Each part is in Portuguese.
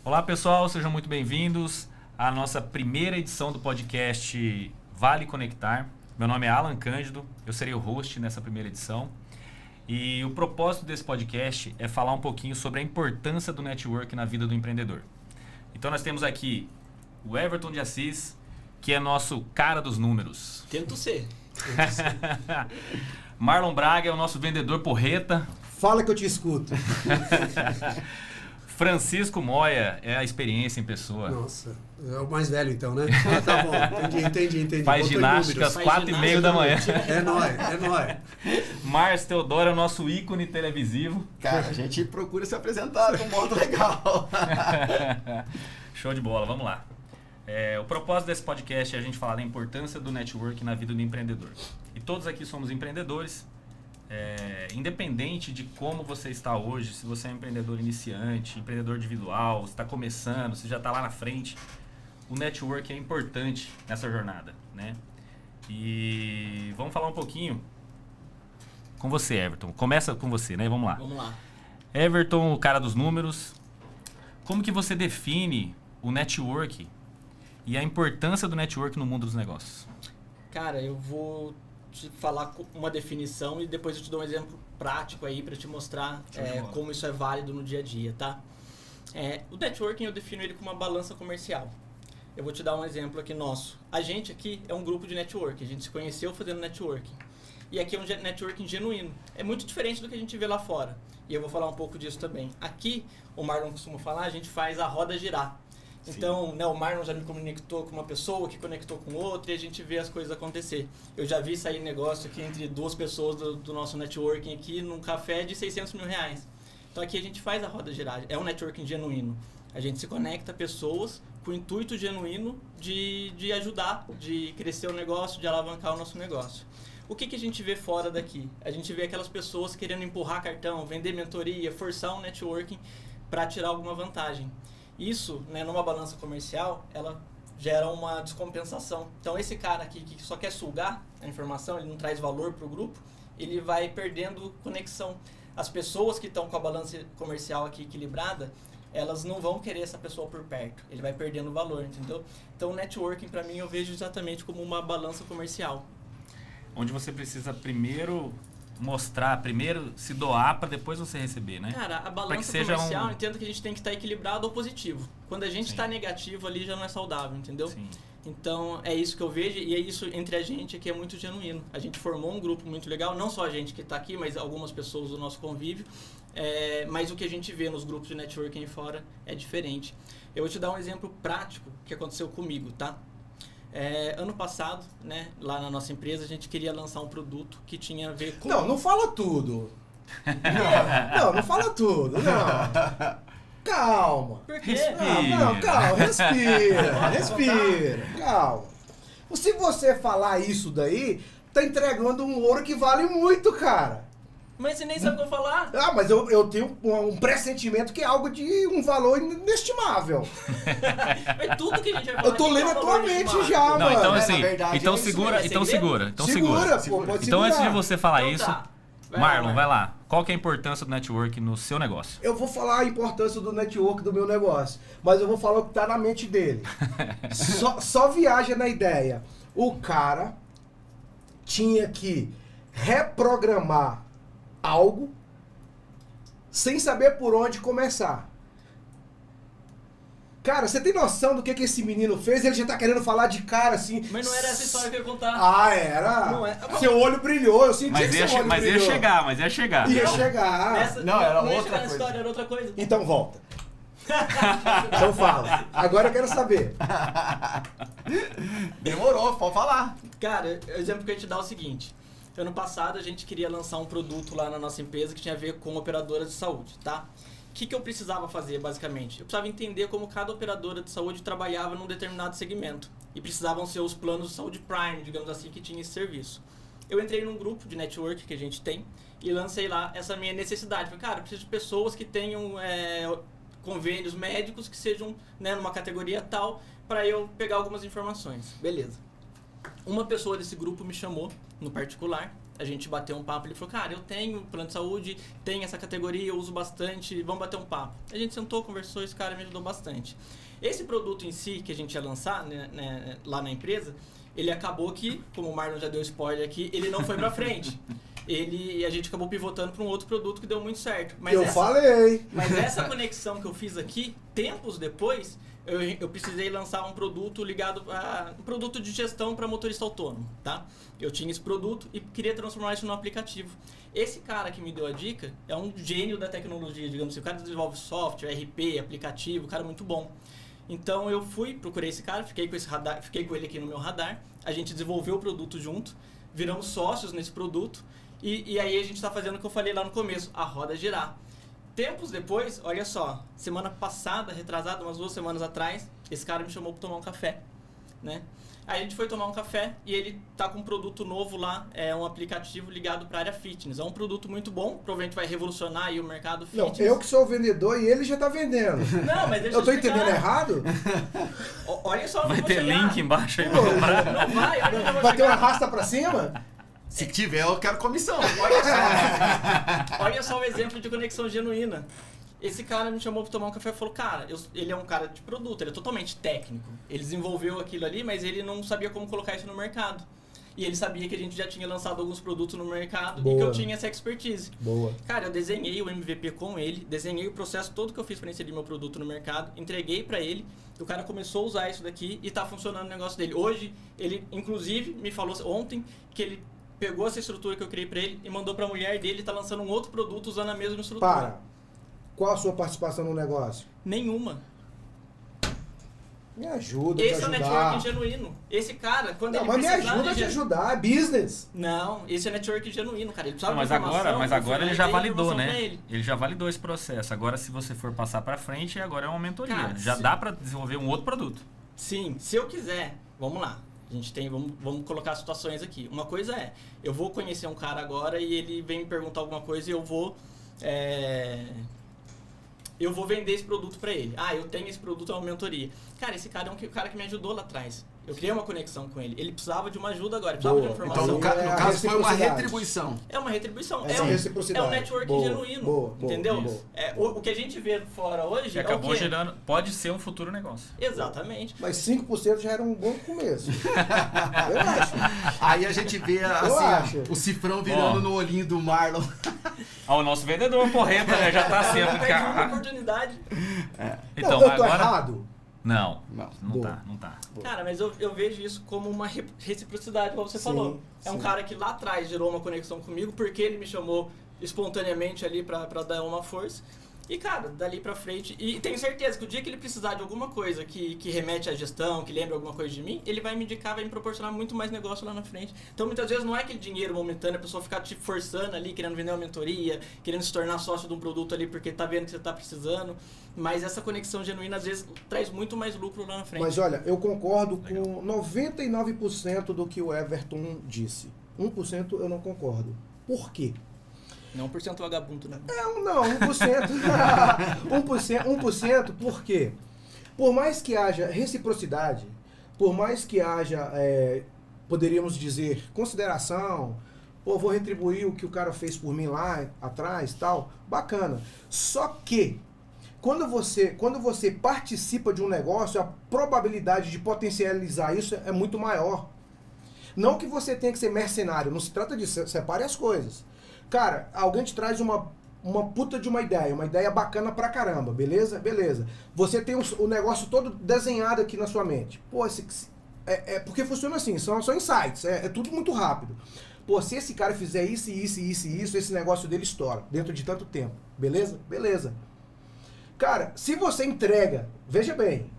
Olá pessoal, sejam muito bem-vindos à nossa primeira edição do podcast Vale Conectar. Meu nome é Alan Cândido, eu serei o host nessa primeira edição. E o propósito desse podcast é falar um pouquinho sobre a importância do network na vida do empreendedor. Então nós temos aqui o Everton de Assis, que é nosso cara dos números. Tento ser. Marlon Braga é o nosso vendedor porreta. Fala que eu te escuto. Francisco Moya é a experiência em pessoa. Nossa, é o mais velho então, né? Ah, tá bom, entendi. Faz Botou ginástica às 4h30 da manhã. É nóis. Márcio Teodoro é o nosso ícone televisivo. Cara, a gente procura se apresentar de um modo legal. Show de bola, vamos lá. O propósito desse podcast é a gente falar da importância do network na vida do empreendedor. E todos aqui somos empreendedores. Independente de como você está hoje, se você é um empreendedor iniciante, empreendedor individual, se está começando, se já está lá na frente, o network é importante nessa jornada, né? E vamos falar um pouquinho com você, Everton. Começa com você, né? Vamos lá. Vamos lá. Everton, o cara dos números. Como que você define o network e a importância do network no mundo dos negócios? Cara, eu vou te falar uma definição e depois eu te dou um exemplo prático aí para te mostrar como isso é válido no dia a dia, tá? O networking eu defino ele como uma balança comercial. Eu vou te dar um exemplo aqui nosso. A gente aqui é um grupo de networking, a gente se conheceu fazendo networking. E aqui é um networking genuíno. É muito diferente do que a gente vê lá fora. E eu vou falar um pouco disso também. Aqui, o Marlon costuma falar, a gente faz a roda girar. Então, né, o Marlon já me conectou com uma pessoa, que conectou com outra, e a gente vê as coisas acontecer. Eu já vi sair negócio aqui entre duas pessoas do nosso networking aqui, num café de R$600 mil. Então aqui a gente faz a roda girar, é um networking genuíno. A gente se conecta a pessoas com o intuito genuíno de ajudar, de crescer o negócio, de alavancar o nosso negócio. O que a gente vê fora daqui? A gente vê aquelas pessoas querendo empurrar cartão, vender mentoria, forçar um networking para tirar alguma vantagem. Isso, né, numa balança comercial, ela gera uma descompensação. Então, esse cara aqui que só quer sugar a informação, ele não traz valor para o grupo, ele vai perdendo conexão. As pessoas que estão com a balança comercial aqui equilibrada, elas não vão querer essa pessoa por perto. Ele vai perdendo valor, entendeu? Então, o networking, para mim, eu vejo exatamente como uma balança comercial. Onde você precisa primeiro mostrar, primeiro se doar para depois você receber, né? Cara, a balança comercial, eu entendo que a gente tem que estar equilibrado ou positivo. Quando a gente está negativo ali já não é saudável, entendeu? Sim. Então é isso que eu vejo e é isso entre a gente aqui é muito genuíno. A gente formou um grupo muito legal, não só a gente que está aqui, mas algumas pessoas do nosso convívio. Mas o que a gente vê nos grupos de networking fora é diferente. Eu vou te dar um exemplo prático que aconteceu comigo, tá? Ano passado, né, lá na nossa empresa, a gente queria lançar um produto que tinha a ver com... Não fala tudo. Não fala tudo, não. Calma. Por quê? Calma, respira, calma. Se você falar isso daí, tá entregando um ouro que vale muito, cara. Mas você nem sabe o que eu vou falar. Mas eu tenho um pressentimento que é algo de um valor inestimável. É tudo que a gente vai falar. Eu tô lendo a tua mente já, Não, mano. então assim, verdade, então é isso segura, mesmo, é então segredo? segura. Pô, pode Então antes de segurar. você falar Então isso, tá. Marlon, vai lá. Qual que é a importância do network no seu negócio? Eu vou falar a importância do network do meu negócio, mas eu vou falar o que tá na mente dele. Só viaja na ideia. O cara tinha que reprogramar algo sem saber por onde começar. Cara, você tem noção do que esse menino fez? Ele já tá querendo falar de cara assim. Mas não era essa história que eu ia contar. Ah, era? Não é. Seu olho brilhou, eu senti que seu olho Mas brilhou. ia chegar. Ia chegar. Não, era não ia outra chegar nessa coisa. história, era outra coisa. Então volta. Então fala. Agora eu quero saber. Demorou, pode falar. Cara, o exemplo que eu ia te dar é o seguinte. Ano passado a gente queria lançar um produto lá na nossa empresa que tinha a ver com operadoras de saúde, tá? O que eu precisava fazer, basicamente? Eu precisava entender como cada operadora de saúde trabalhava num determinado segmento. E precisavam ser os planos de saúde Prime, digamos assim, que tinha esse serviço. Eu entrei num grupo de network que a gente tem e lancei lá essa minha necessidade. Falei, cara, eu preciso de pessoas que tenham convênios médicos que sejam, né, numa categoria tal, para eu pegar algumas informações. Beleza. Uma pessoa desse grupo me chamou no particular a gente bateu um papo, ele falou, cara, eu tenho plano de saúde, tenho essa categoria, eu uso bastante, vamos bater um papo. A gente sentou, conversou, esse cara me ajudou bastante. Esse produto em si, que a gente ia lançar, né, lá na empresa, ele acabou que, como o Marlon já deu spoiler aqui, ele não foi pra frente. A gente acabou pivotando para um outro produto que deu muito certo. Mas falei! Mas essa conexão que eu fiz aqui, tempos depois, eu precisei lançar um produto ligado a um produto de gestão para motorista autônomo, tá? Eu tinha esse produto e queria transformar isso num aplicativo. Esse cara que me deu a dica é um gênio da tecnologia, digamos assim. O cara desenvolve software, RP, aplicativo, um cara muito bom. Então eu procurei esse cara, fiquei com ele aqui no meu radar. A gente desenvolveu o produto junto, viramos sócios nesse produto. E aí a gente está fazendo o que eu falei lá no começo, a roda girar. Tempos depois, olha só, semana passada, retrasada, umas 2 semanas atrás, esse cara me chamou para tomar um café, né? Aí a gente foi tomar um café e ele tá com um produto novo lá, é um aplicativo ligado para a área fitness. É um produto muito bom, provavelmente vai revolucionar aí o mercado fitness. Não, eu que sou o vendedor e ele já tá vendendo. Não, mas deixa eu tô entendendo errado? Olha só, vai ter link embaixo aí pra comprar? Não vai, olha onde eu vou vai ter uma chegar. arrasta pra cima? Se tiver, eu quero comissão. Olha só o exemplo de conexão genuína. Esse cara me chamou para tomar um café e falou, cara, ele é um cara de produto, ele é totalmente técnico. Ele desenvolveu aquilo ali, mas ele não sabia como colocar isso no mercado. E ele sabia que a gente já tinha lançado alguns produtos no mercado e que eu tinha essa expertise. Boa. Cara, eu desenhei o MVP com ele, desenhei o processo todo que eu fiz para inserir meu produto no mercado, entreguei para ele, o cara começou a usar isso daqui e tá funcionando o negócio dele. Hoje, ele inclusive me falou ontem que ele pegou essa estrutura que eu criei para ele e mandou para a mulher dele, tá lançando um outro produto usando a mesma estrutura. Para. Qual a sua participação no negócio? Nenhuma. Me ajuda, esse te é o networking genuíno. Esse cara, quando não, ele mas me precisar ajuda a te ajudar, é business. Não, esse é networking genuíno, cara. Ele precisava Mas de informação, agora ele já validou, informação né? pra ele. Ele já validou esse processo. Agora, se você for passar pra frente, agora é uma mentoria. Cara, já dá pra desenvolver um outro produto. Sim, se eu quiser, vamos lá. A gente tem, vamos colocar situações aqui. Uma coisa é, eu vou conhecer um cara agora e ele vem me perguntar alguma coisa e eu vou vender esse produto pra ele. Ah, eu tenho esse produto, é uma mentoria. Cara, esse cara é um cara que me ajudou lá atrás. Eu criei uma conexão com ele. Ele precisava de uma ajuda agora, ele precisava de uma informação. Então, no caso, foi uma retribuição. É uma retribuição. É um networking genuíno. Entendeu? O que a gente vê fora hoje Que é acabou o quê? gerando... Pode ser um futuro negócio. Exatamente. Mas 5% já era um bom começo. Eu acho. Aí a gente vê assim, o cifrão virando no olhinho do Marlon. Ó, o nosso vendedor porreta, né? Já tá assim. Não perde uma oportunidade. Então, não, eu tô agora... errado? Não Boa. tá. Cara, mas eu vejo isso como uma reciprocidade, como você falou. É um cara que lá atrás gerou uma conexão comigo, porque ele me chamou espontaneamente ali pra dar uma força. E, cara, dali pra frente... E tenho certeza que o dia que ele precisar de alguma coisa que remete à gestão, que lembre alguma coisa de mim, ele vai me indicar, vai me proporcionar muito mais negócio lá na frente. Então, muitas vezes, não é aquele dinheiro momentâneo, a pessoa ficar te forçando ali, querendo vender uma mentoria, querendo se tornar sócio de um produto ali porque tá vendo que você tá precisando. Mas essa conexão genuína, às vezes, traz muito mais lucro lá na frente. Mas, olha, eu concordo com 99% do que o Everton disse. 1% eu não concordo. Por quê? Não 1% vagabundo, né? Não, 1%. 1%, por quê? Por mais que haja reciprocidade, por mais que haja, poderíamos dizer, consideração, pô, vou retribuir o que o cara fez por mim lá atrás, tal, bacana. Só que, quando você participa de um negócio, a probabilidade de potencializar isso é muito maior. Não que você tenha que ser mercenário, não se trata disso, separe as coisas. Cara, alguém te traz uma puta de uma ideia bacana pra caramba, beleza? Beleza. Você tem o negócio todo desenhado aqui na sua mente. Pô, porque funciona assim, são insights, é tudo muito rápido. Pô, se esse cara fizer isso, esse negócio dele estoura dentro de tanto tempo, beleza? Beleza. Cara, se você entrega, veja bem,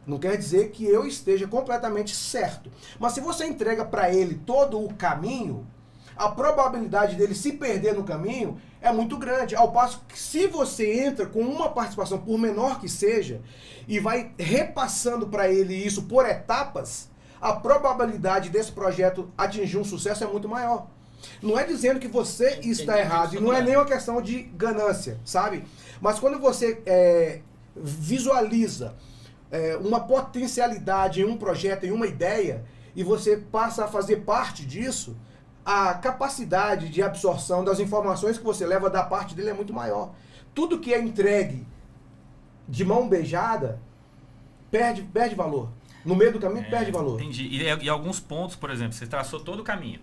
não quer dizer que eu esteja completamente certo, mas se você entrega pra ele todo o caminho, a probabilidade dele se perder no caminho é muito grande. Ao passo que se você entra com uma participação, por menor que seja, e vai repassando para ele isso por etapas, a probabilidade desse projeto atingir um sucesso é muito maior. Não é dizendo que você está errado, e não é nem uma questão de ganância, sabe? Mas quando você visualiza uma potencialidade em um projeto, em uma ideia, e você passa a fazer parte disso, a capacidade de absorção das informações que você leva da parte dele é muito maior. Tudo que é entregue de mão beijada perde valor. No meio do caminho perde valor. Entendi. E alguns pontos, por exemplo, você traçou todo o caminho.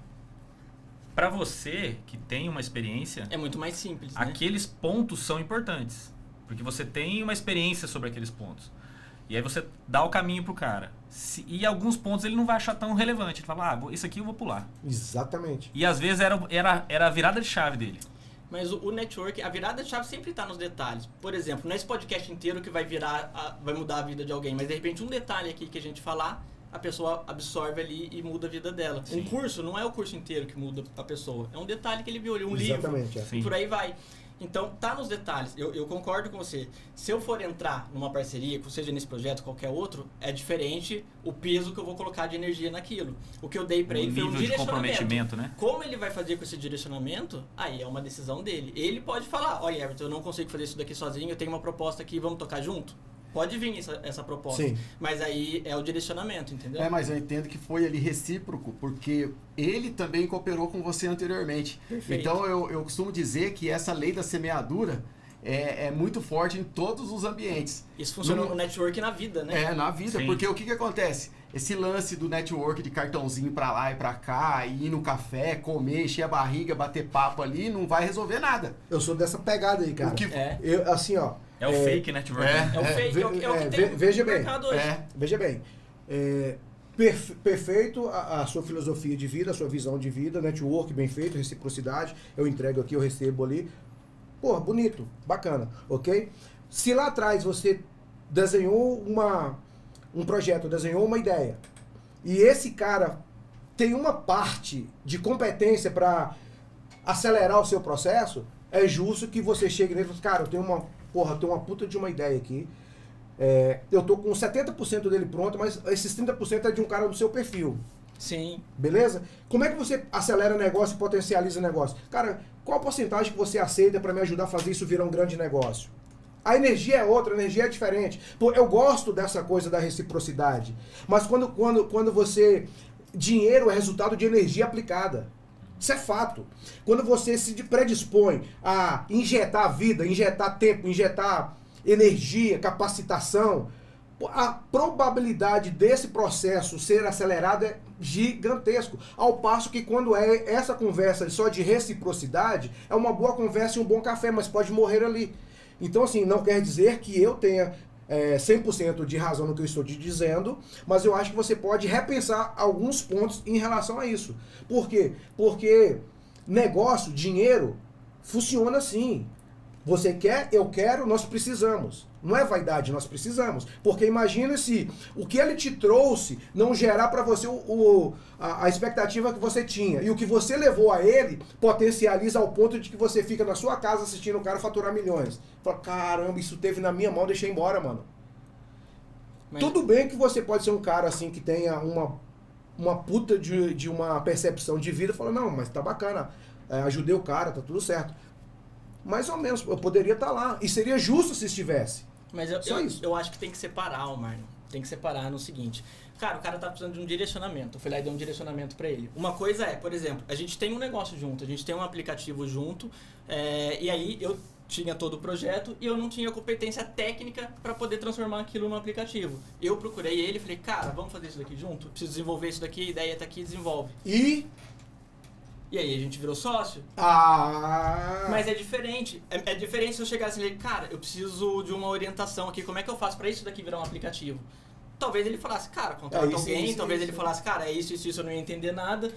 Para você que tem uma experiência, é muito mais simples, né? Aqueles pontos são importantes, porque você tem uma experiência sobre aqueles pontos. E aí você dá o caminho pro cara. E alguns pontos ele não vai achar tão relevante. Ele fala, isso aqui eu vou pular. Exatamente. E às vezes era a virada de chave dele. Mas o network, a virada de chave sempre está nos detalhes. Por exemplo, não é esse podcast inteiro que vai mudar a vida de alguém, mas de repente um detalhe aqui que a gente falar, a pessoa absorve ali e muda a vida dela. Sim. Um curso não é o curso inteiro que muda a pessoa, é um detalhe que ele viu ali, um Exatamente, livro, e por aí vai. Então, tá nos detalhes. Eu concordo com você. Se eu for entrar numa parceria, seja nesse projeto, qualquer outro, é diferente o peso que eu vou colocar de energia naquilo. O que eu dei para ele foi um direcionamento. Comprometimento, né? Como ele vai fazer com esse direcionamento, aí é uma decisão dele. Ele pode falar, olha, Everton, eu não consigo fazer isso daqui sozinho, eu tenho uma proposta aqui, vamos tocar junto? Pode vir essa proposta. Sim. Mas aí é o direcionamento, entendeu? Mas eu entendo que foi ali recíproco, porque ele também cooperou com você anteriormente. Perfeito. Então eu costumo dizer que essa lei da semeadura é muito forte em todos os ambientes. Isso funciona no network e na vida, né? Na vida, sim. Porque o que acontece? Esse lance do network de cartãozinho pra lá e pra cá, ir no café, comer, encher a barriga, bater papo ali, não vai resolver nada. Eu sou dessa pegada aí, cara. Eu, assim, ó... É o fake network. É o fake, é o que tem veja bem, mercado hoje. Veja bem, perfeito a sua filosofia de vida, a sua visão de vida, network bem feito, reciprocidade, eu entrego aqui, eu recebo ali. Porra, bonito, bacana, ok? Se lá atrás você desenhou um projeto, desenhou uma ideia, e esse cara tem uma parte de competência para acelerar o seu processo, é justo que você chegue nele e fale, cara, eu tenho uma puta de uma ideia aqui. Eu tô com 70% dele pronto, mas esses 30% é de um cara do seu perfil. Sim. Beleza? Como é que você acelera negócio e potencializa negócio? Cara, qual a porcentagem que você aceita para me ajudar a fazer isso virar um grande negócio? A energia é outra, a energia é diferente. Pô, eu gosto dessa coisa da reciprocidade. Mas quando você... Dinheiro é resultado de energia aplicada. Isso é fato. Quando você se predispõe a injetar vida, injetar tempo, injetar energia, capacitação, a probabilidade desse processo ser acelerado é gigantesco. Ao passo que quando é essa conversa só de reciprocidade, é uma boa conversa e um bom café, mas pode morrer ali. Então, assim, não quer dizer que eu tenha 100% de razão no que eu estou te dizendo, mas eu acho que você pode repensar alguns pontos em relação a isso. Por quê? Porque negócio, dinheiro, funciona assim. Você quer, eu quero, nós precisamos. Não é vaidade, nós precisamos. Porque imagina se o que ele te trouxe não gerar para você a expectativa que você tinha. E o que você levou a ele potencializa ao ponto de que você fica na sua casa assistindo o cara faturar milhões. Fala, caramba, isso teve na minha mão, deixei embora, mano. Mas... Tudo bem que você pode ser um cara assim que tenha uma puta de uma percepção de vida. Fala, não, mas tá bacana, ajudei o cara, tá tudo certo. Mais ou menos, eu poderia estar lá. E seria justo se estivesse. Mas eu acho que tem que separar, Marlon. Tem que separar no seguinte. Cara, o cara tá precisando de um direcionamento. Eu fui lá e dei um direcionamento pra ele. Uma coisa é, por exemplo, a gente tem um negócio junto, a gente tem um aplicativo junto, e aí eu tinha todo o projeto e eu não tinha competência técnica para poder transformar aquilo no aplicativo. Eu procurei ele e falei, cara, vamos fazer isso daqui junto? Eu preciso desenvolver isso daqui, a ideia tá aqui, desenvolve. E aí a gente virou sócio. Mas é diferente. É diferente se eu chegasse e ele, cara, eu preciso de uma orientação aqui, como é que eu faço para isso daqui virar um aplicativo? Talvez ele falasse, cara, contrata alguém, talvez ele falasse, cara, é isso, eu não ia entender nada,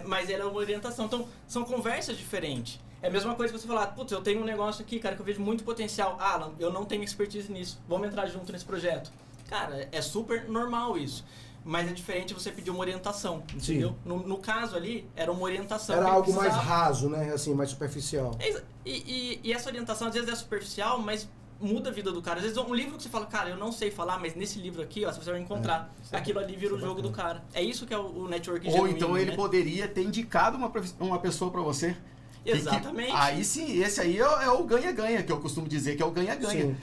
mas era uma orientação. Então, são conversas diferentes. É a mesma coisa que você falar, putz, eu tenho um negócio aqui, cara, que eu vejo muito potencial. Alan, eu não tenho expertise nisso, vamos entrar junto nesse projeto. Cara, é super normal isso. Mas é diferente você pedir uma orientação, entendeu? No caso ali, era uma orientação. Era algo mais raso, né? Assim, mais superficial. E essa orientação, às vezes, é superficial, mas muda a vida do cara. Às vezes, um livro que você fala, cara, eu não sei falar, mas nesse livro aqui, ó, você vai encontrar. Aquilo ali vira o jogo do cara. É isso que é o network genuíno. Ou então ele poderia ter indicado uma pessoa pra você. Exatamente. Aí sim, esse aí é o ganha-ganha, que eu costumo dizer que é o ganha-ganha.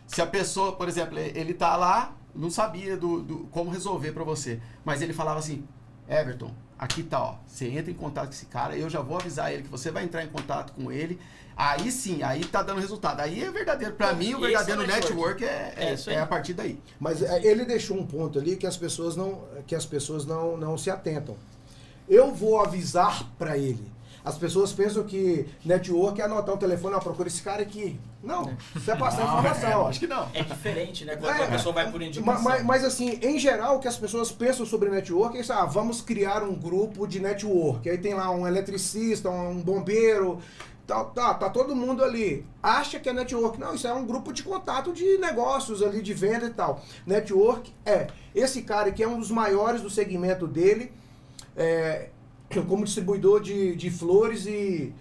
Se a pessoa, por exemplo, ele tá lá, não sabia como resolver pra você, mas ele falava assim, Everton, aqui tá, ó, você entra em contato com esse cara, eu já vou avisar ele que você vai entrar em contato com ele, aí sim, aí tá dando resultado. Aí é verdadeiro, pra mim o verdadeiro network é a partir daí. Mas ele deixou um ponto ali que as pessoas não se atentam. Eu vou avisar pra ele. As pessoas pensam que network é anotar o telefone, procura esse cara aqui. Não, isso é passar informação. Acho que não. É diferente, né? Quando a pessoa vai por indicação. Mas assim, em geral, o que as pessoas pensam sobre network é isso, vamos criar um grupo de network. Aí tem lá um eletricista, um bombeiro, tá todo mundo ali. Acha que é network. Não, isso é um grupo de contato de negócios ali, de venda e tal. Network esse cara que é um dos maiores do segmento dele, como distribuidor de flores e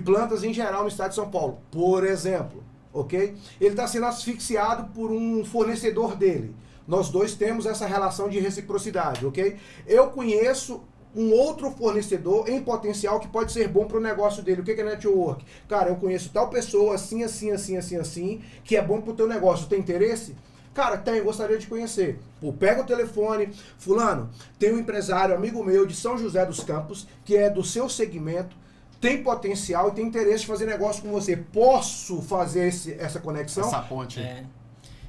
plantas em geral no estado de São Paulo, por exemplo, ok? Ele está sendo asfixiado por um fornecedor dele. Nós dois temos essa relação de reciprocidade, ok? Eu conheço um outro fornecedor em potencial que pode ser bom para o negócio dele. O que é network? Cara, eu conheço tal pessoa assim, que é bom para o teu negócio. Tem interesse? Cara, gostaria de conhecer. Pô, pega o telefone, fulano, tem um empresário, amigo meu, de São José dos Campos, que é do seu segmento, tem potencial e tem interesse de fazer negócio com você. Posso fazer essa conexão? Essa ponte.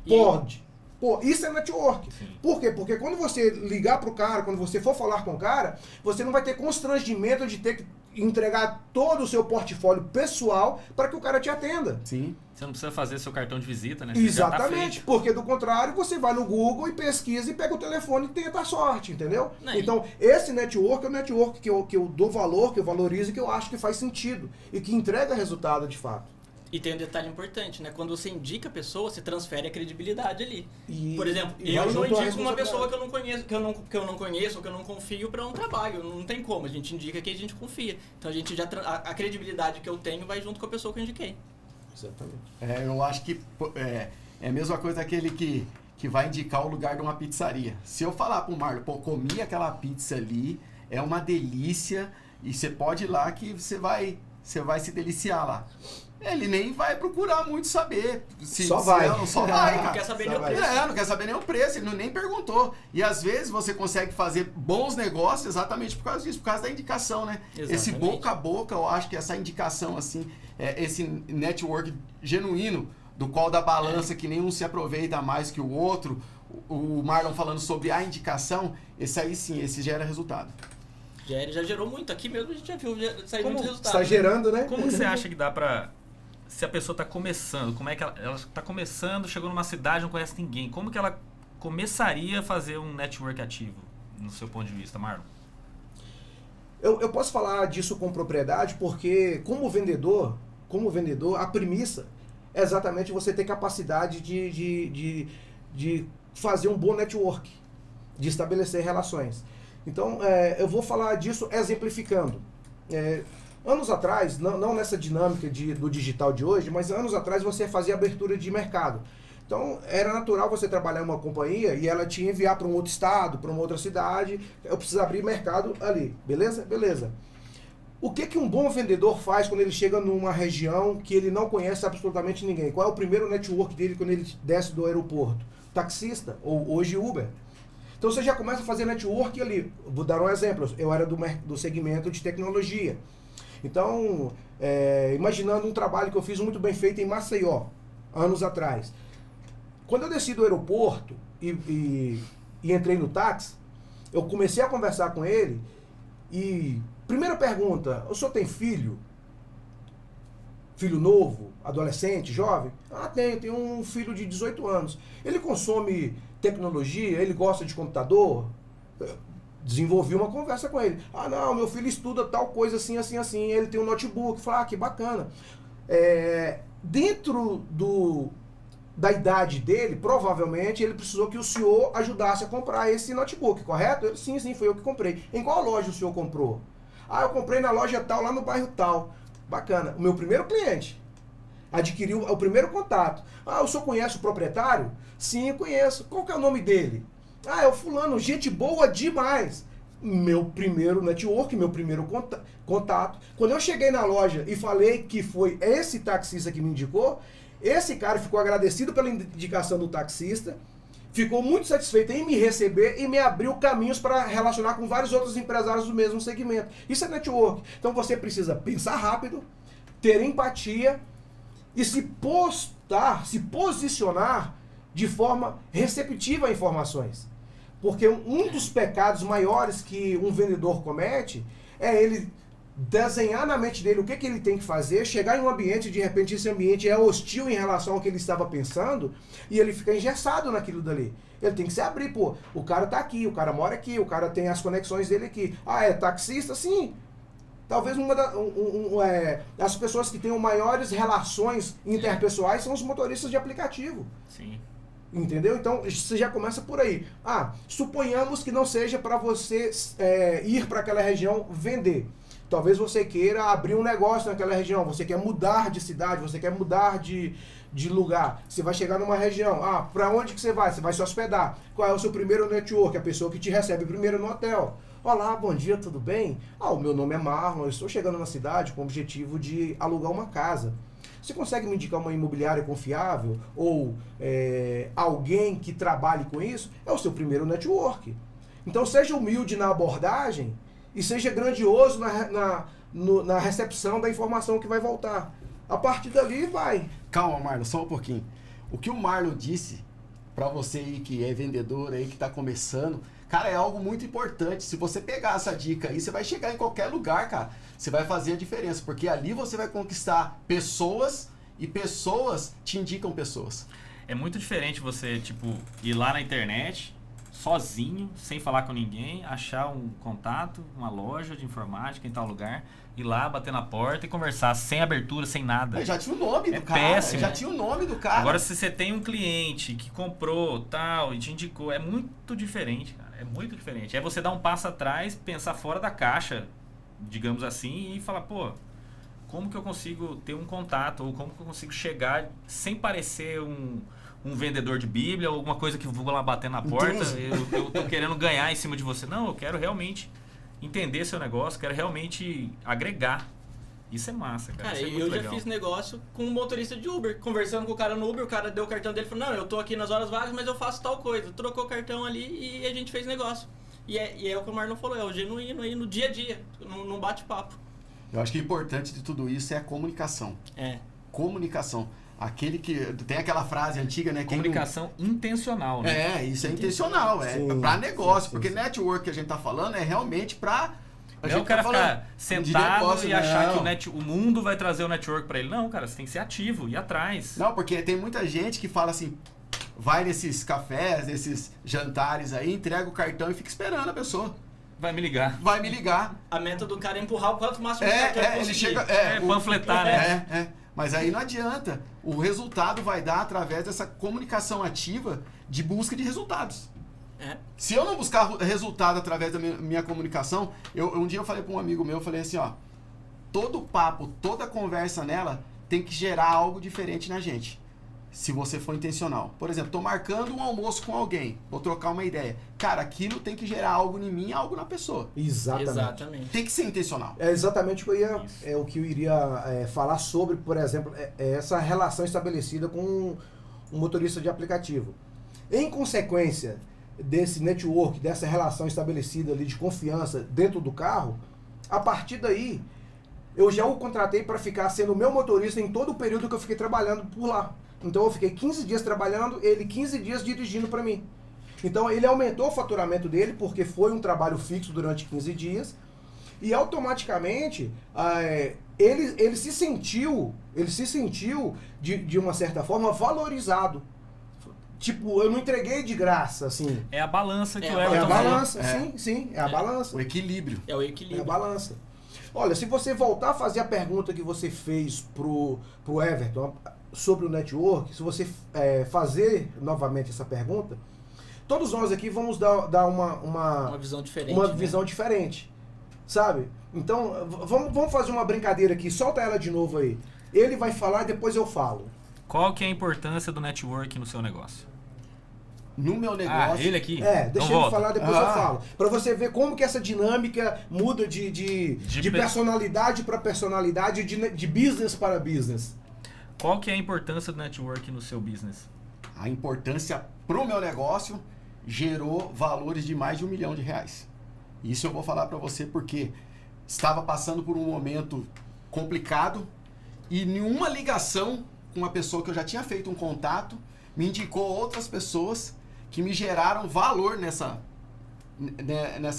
Pode. Pô, isso é network. Sim. Por quê? Porque quando você ligar pro cara, quando você for falar com o cara, você não vai ter constrangimento de ter que entregar todo o seu portfólio pessoal para que o cara te atenda. Sim. Você não precisa fazer seu cartão de visita, né? Exatamente, porque do contrário, você vai no Google e pesquisa e pega o telefone e tenta a sorte, entendeu? Não, então, esse network é o network que eu dou valor, que eu valorizo e que eu acho que faz sentido e que entrega resultado de fato. E tem um detalhe importante, né? Quando você indica a pessoa, você transfere a credibilidade ali. Por exemplo, eu não indico uma pessoa que eu não conheço, que eu não conheço ou que eu não confio para um trabalho. Não tem como. A gente indica que a gente confia. Então a gente a credibilidade que eu tenho vai junto com a pessoa que eu indiquei. Exatamente. Eu acho que é a mesma coisa daquele que vai indicar o lugar de uma pizzaria. Se eu falar pro Marlon, comi aquela pizza ali, é uma delícia, e você pode ir lá que você vai se deliciar lá. Ele nem vai procurar muito saber. Só vai, cara. Não quer saber nem o preço. Não quer saber nem o preço, ele nem perguntou. E às vezes você consegue fazer bons negócios exatamente por causa disso, por causa da indicação, né? Exatamente. Esse boca a boca, eu acho que essa indicação, assim, esse network genuíno, do qual da balança que nenhum se aproveita mais que o outro, o Marlon falando sobre a indicação, esse aí sim, esse gera resultado. Já gerou muito. Aqui mesmo a gente já viu sair muito resultado. Está gerando, né? Como você acha que dá pra... Se a pessoa está começando, como é que ela está começando, chegou numa cidade, não conhece ninguém, como que ela começaria a fazer um network ativo, no seu ponto de vista, Marlon? Eu posso falar disso com propriedade, porque como vendedor, a premissa é exatamente você ter capacidade de fazer um bom network, de estabelecer relações. Então, eu vou falar disso exemplificando. Anos atrás, não nessa dinâmica do digital de hoje, mas anos atrás você fazia abertura de mercado. Então, era natural você trabalhar em uma companhia e ela te enviar para um outro estado, para uma outra cidade. Eu preciso abrir mercado ali, beleza? Beleza. O que um bom vendedor faz quando ele chega numa região que ele não conhece absolutamente ninguém? Qual é o primeiro network dele quando ele desce do aeroporto? Taxista, ou hoje Uber. Então, você já começa a fazer network ali. Vou dar um exemplo. Eu era do segmento de tecnologia. Então, imaginando um trabalho que eu fiz muito bem feito em Maceió, anos atrás. Quando eu desci do aeroporto e entrei no táxi, eu comecei a conversar com ele e... Primeira pergunta, o senhor tem filho? Filho novo, adolescente, jovem? Tenho um filho de 18 anos. Ele consome tecnologia? Ele gosta de computador? Desenvolvi uma conversa com ele. Não, meu filho estuda tal coisa assim, assim, assim. Ele tem um notebook. Falei, que bacana. Dentro da idade dele, provavelmente, ele precisou que o senhor ajudasse a comprar esse notebook, correto? Eu, sim, foi eu que comprei. Em qual loja o senhor comprou? Eu comprei na loja tal, lá no bairro tal. Bacana. O meu primeiro cliente adquiriu o primeiro contato. O senhor conhece o proprietário? Sim, conheço. Qual que é o nome dele? É o fulano, gente boa demais. Meu primeiro network, meu primeiro contato. Quando eu cheguei na loja e falei que foi esse taxista que me indicou, esse cara ficou agradecido pela indicação do taxista, ficou muito satisfeito em me receber e me abriu caminhos para relacionar com vários outros empresários do mesmo segmento. Isso é network. Então você precisa pensar rápido, ter empatia e se posicionar de forma receptiva a informações. Porque um dos pecados maiores que um vendedor comete é ele desenhar na mente dele o que ele tem que fazer, chegar em um ambiente, de repente esse ambiente é hostil em relação ao que ele estava pensando, e ele fica engessado naquilo dali. Ele tem que se abrir, pô, o cara tá aqui, o cara mora aqui, o cara tem as conexões dele aqui. Ah, é taxista? Sim. Talvez as pessoas que tenham maiores relações interpessoais são os motoristas de aplicativo. Sim. Entendeu? Então, você já começa por aí. Suponhamos que não seja para você ir para aquela região vender. Talvez você queira abrir um negócio naquela região, você quer mudar de cidade, você quer mudar de lugar. Você vai chegar numa região, para onde que você vai? Você vai se hospedar. Qual é o seu primeiro network? A pessoa que te recebe primeiro no hotel. Olá, bom dia, tudo bem? O meu nome é Marlon, eu estou chegando na cidade com o objetivo de alugar uma casa. Você consegue me indicar uma imobiliária confiável? Ou alguém que trabalhe com isso? É o seu primeiro network. Então seja humilde na abordagem e seja grandioso na recepção da informação que vai voltar. A partir dali vai. Calma, Marlon, só um pouquinho. O que o Marlon disse para você aí que é vendedor aí, que está começando, cara, é algo muito importante. Se você pegar essa dica aí, você vai chegar em qualquer lugar, cara. Você vai fazer a diferença, porque ali você vai conquistar pessoas e pessoas te indicam pessoas. É muito diferente você, ir lá na internet, sozinho, sem falar com ninguém, achar um contato, uma loja de informática em tal lugar, ir lá, bater na porta e conversar sem abertura, sem nada. Já tinha o nome do cara. Péssimo. Já tinha o nome do cara. Agora, se você tem um cliente que comprou tal e te indicou, é muito diferente, cara. É muito diferente. É você dar um passo atrás, pensar fora da caixa, digamos assim, e falar, pô, como que eu consigo ter um contato, ou como que eu consigo chegar sem parecer um vendedor de Bíblia, ou alguma coisa que vou lá bater na porta, eu tô querendo ganhar em cima de você. Não, eu quero realmente entender seu negócio, quero realmente agregar. Isso é massa, cara. Isso é muito legal. Já fiz negócio com um motorista de Uber, conversando com o cara no Uber, o cara deu o cartão dele e falou, não, eu tô aqui nas horas vagas, mas eu faço tal coisa. Trocou o cartão ali e a gente fez negócio. E é o que o Marlon falou, é o genuíno aí no dia a dia, num bate-papo. Eu acho que o importante de tudo isso é a comunicação. Comunicação. Aquele que... Tem aquela frase antiga, né? Comunicação intencional, né? Isso é intencional. Sim, para negócio. sim. Porque network que a gente tá falando é realmente para... Não é o cara ficar sentado e achar que o mundo vai trazer o network para ele. Não, cara, você tem que ser ativo, ir atrás. Não, porque tem muita gente que fala assim, vai nesses cafés, nesses jantares aí, entrega o cartão e fica esperando a pessoa. Vai me ligar. A meta do cara é empurrar o quanto máximo de cartão ele conseguir. chega... panfletar, né? Mas aí não adianta. O resultado vai dar através dessa comunicação ativa de busca de resultados. Se eu não buscar resultado através da minha comunicação, um dia eu falei para um amigo meu, eu falei assim, todo papo, toda conversa nela tem que gerar algo diferente na gente. Se você for intencional. Por exemplo, tô marcando um almoço com alguém, vou trocar uma ideia. Cara, aquilo tem que gerar algo em mim, algo na pessoa. Exatamente. Tem que ser intencional. É exatamente o que eu iria falar sobre, por exemplo, essa relação estabelecida com um motorista de aplicativo. Em consequência desse network, dessa relação estabelecida ali de confiança dentro do carro, a partir daí, eu já o contratei para ficar sendo meu motorista em todo o período que eu fiquei trabalhando por lá. Então eu fiquei 15 dias trabalhando, ele 15 dias dirigindo para mim. Então ele aumentou o faturamento dele, porque foi um trabalho fixo durante 15 dias, e automaticamente ele se sentiu de uma certa forma valorizado. Tipo, eu não entreguei de graça, assim. É a balança que o Everton Everton falou. É a balança, sim, é a balança. O equilíbrio. É o equilíbrio. É a balança. Olha, se você voltar a fazer a pergunta que você fez pro Everton sobre o network, se você fazer novamente essa pergunta, todos nós aqui vamos dar uma visão diferente. Uma visão diferente, sabe? Então, vamos fazer uma brincadeira aqui, solta ela de novo aí. Ele vai falar e depois eu falo. Qual que é a importância do network no seu negócio? No meu negócio... ele aqui? Deixa ele falar, depois eu falo. Pra você ver como que essa dinâmica muda de personalidade para personalidade, de business para business. Qual que é a importância do network no seu business? A importância pro meu negócio gerou valores de mais de R$1 milhão. Isso eu vou falar para você porque estava passando por um momento complicado e nenhuma ligação com uma pessoa que eu já tinha feito um contato me indicou outras pessoas que me geraram valor nessa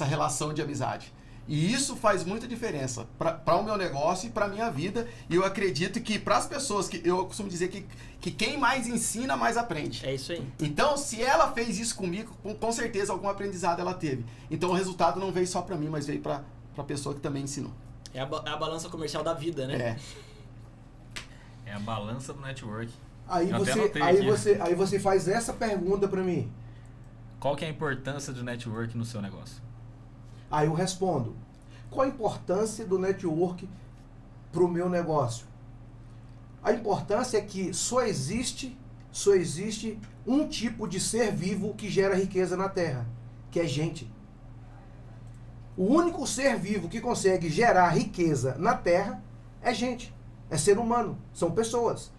relação de amizade. E isso faz muita diferença para o meu negócio e para a minha vida. E eu acredito que para as pessoas, que eu costumo dizer que quem mais ensina, mais aprende. É isso aí. Então, se ela fez isso comigo, com certeza algum aprendizado ela teve. Então, o resultado não veio só para mim, mas veio para a pessoa que também ensinou. É a balança comercial da vida, né? É a balança do network. Aí você faz essa pergunta para mim. Qual que é a importância do network no seu negócio? Aí eu respondo. Qual a importância do network para o meu negócio? A importância é que só existe um tipo de ser vivo que gera riqueza na Terra, que é gente. O único ser vivo que consegue gerar riqueza na Terra é gente, é ser humano, são pessoas.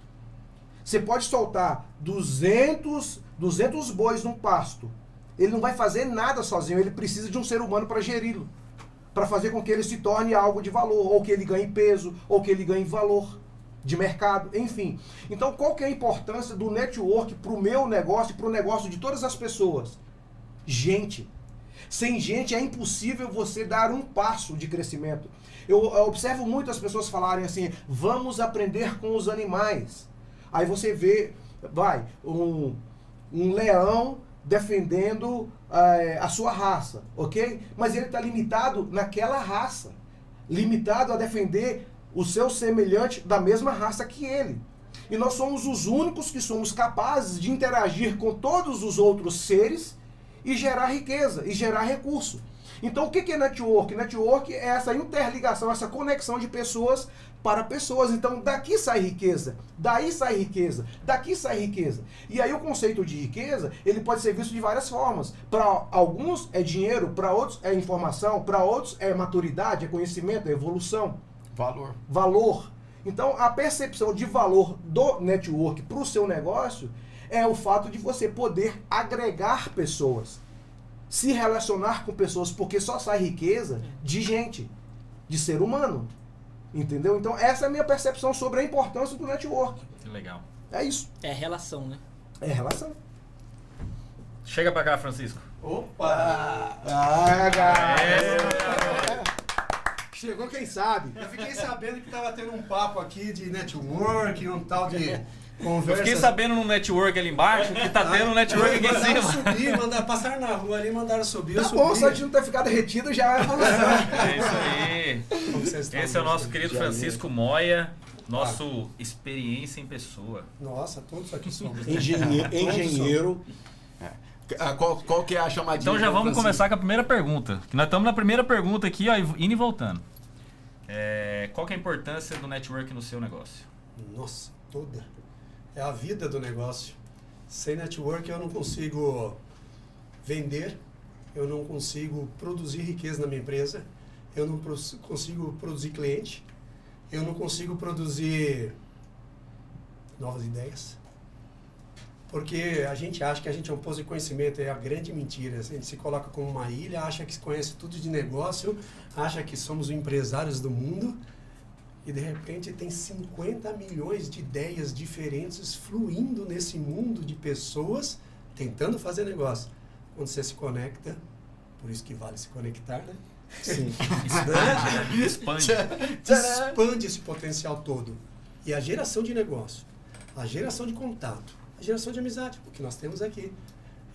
Você pode soltar 200 bois num pasto. Ele não vai fazer nada sozinho, ele precisa de um ser humano para geri-lo, para fazer com que ele se torne algo de valor, ou que ele ganhe peso, ou que ele ganhe valor de mercado, enfim. Então, qual que é a importância do network para o meu negócio e para o negócio de todas as pessoas? Gente. Sem gente é impossível você dar um passo de crescimento. Eu observo muito as pessoas falarem assim, vamos aprender com os animais. Aí você vê, um leão defendendo a sua raça, ok? Mas ele está limitado naquela raça, limitado a defender o seu semelhante da mesma raça que ele. E nós somos os únicos que somos capazes de interagir com todos os outros seres e gerar riqueza, e gerar recurso. Então o que é network? Network é essa interligação, essa conexão de pessoas para pessoas. Então daqui sai riqueza, daí sai riqueza, daqui sai riqueza. E aí o conceito de riqueza, ele pode ser visto de várias formas. Para alguns é dinheiro, para outros é informação, para outros é maturidade, é conhecimento, é evolução. Valor. Então a percepção de valor do network para o seu negócio é o fato de você poder agregar pessoas, se relacionar com pessoas, porque só sai riqueza de gente, de ser humano. Entendeu? Então essa é a minha percepção sobre a importância do network. Que legal. É isso. É relação, né? É relação. Chega pra cá, Francisco. Opa! Chegou quem sabe. Eu fiquei sabendo que tava tendo um papo aqui de network, um tal de conversa. Eu fiquei sabendo no network ali embaixo que tá tendo um network aqui em cima. Subir, passaram na rua ali, mandaram subir. Tá bom, só de não ter ficado retido já é evolução. É isso aí. Esse é o nosso querido Francisco Moia, nosso experiência em pessoa. Nossa, todos aqui somos. Engenheiro. Qual que é a chamadinha? Então já vamos começar com a primeira pergunta. Que nós estamos na primeira pergunta aqui, ó, indo e voltando. Qual que é a importância do network no seu negócio? Nossa, toda. É a vida do negócio. Sem network eu não consigo vender, eu não consigo produzir riqueza na minha empresa, eu não consigo produzir cliente, eu não consigo produzir novas ideias. Porque a gente acha que a gente é um poço de conhecimento, é a grande mentira. A gente se coloca como uma ilha, acha que conhece tudo de negócio, acha que somos os empresários do mundo e de repente tem 50 milhões de ideias diferentes fluindo nesse mundo de pessoas tentando fazer negócio. Quando você se conecta, por isso que vale se conectar, né? Sim. Expande esse potencial todo. E a geração de negócio, a geração de contato, a geração de amizade, o que nós temos aqui.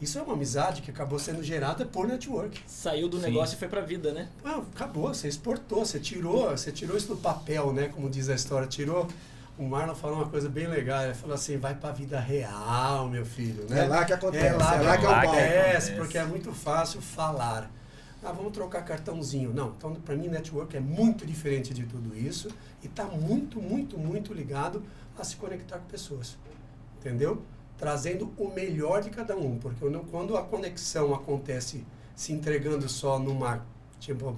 Isso é uma amizade que acabou sendo gerada por network. Saiu do negócio e foi pra vida, né? Acabou, você exportou, você tirou isso do papel, né? Como diz a história, tirou. O Marlon falou uma coisa bem legal, ele falou assim, vai pra vida real, meu filho, né? É lá que acontece, é lá que acontece, é porque é muito fácil falar. Vamos trocar cartãozinho. Não, então para mim network é muito diferente de tudo isso e está muito, muito, muito ligado a se conectar com pessoas, entendeu? Trazendo o melhor de cada um, porque quando a conexão acontece se entregando só numa, tipo,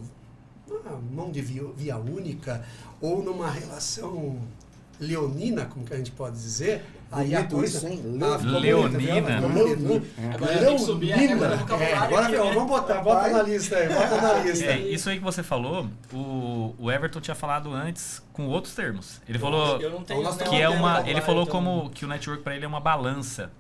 uma mão de via única ou numa relação leonina, como que a gente pode dizer, Aí a coisa... isso, hein? Leonina. Agora tem que subir a régua do vocabulário. Agora vamos botar, bota na lista aí, bota na lista. Isso aí que você falou, o Everton tinha falado antes com outros termos. Ele falou Eu não tenho que é uma, ele falou então... como que o network para ele é uma balança,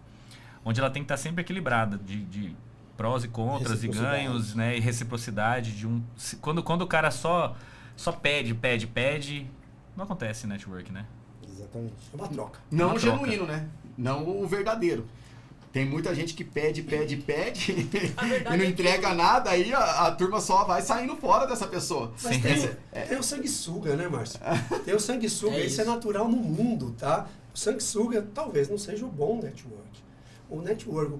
onde ela tem que estar sempre equilibrada de prós e contras e ganhos, né, e reciprocidade de um. Quando o cara só pede, não acontece network, né? Exatamente. É uma troca. Não Uma o troca. genuíno, né? Não o verdadeiro. Tem muita gente que pede e não entrega nada, aí a turma só vai saindo fora dessa pessoa. Mas tem o sanguessuga, né, Márcio? Tem o sanguessuga, isso é natural no mundo, tá? O sanguessuga talvez não seja o bom network. O network,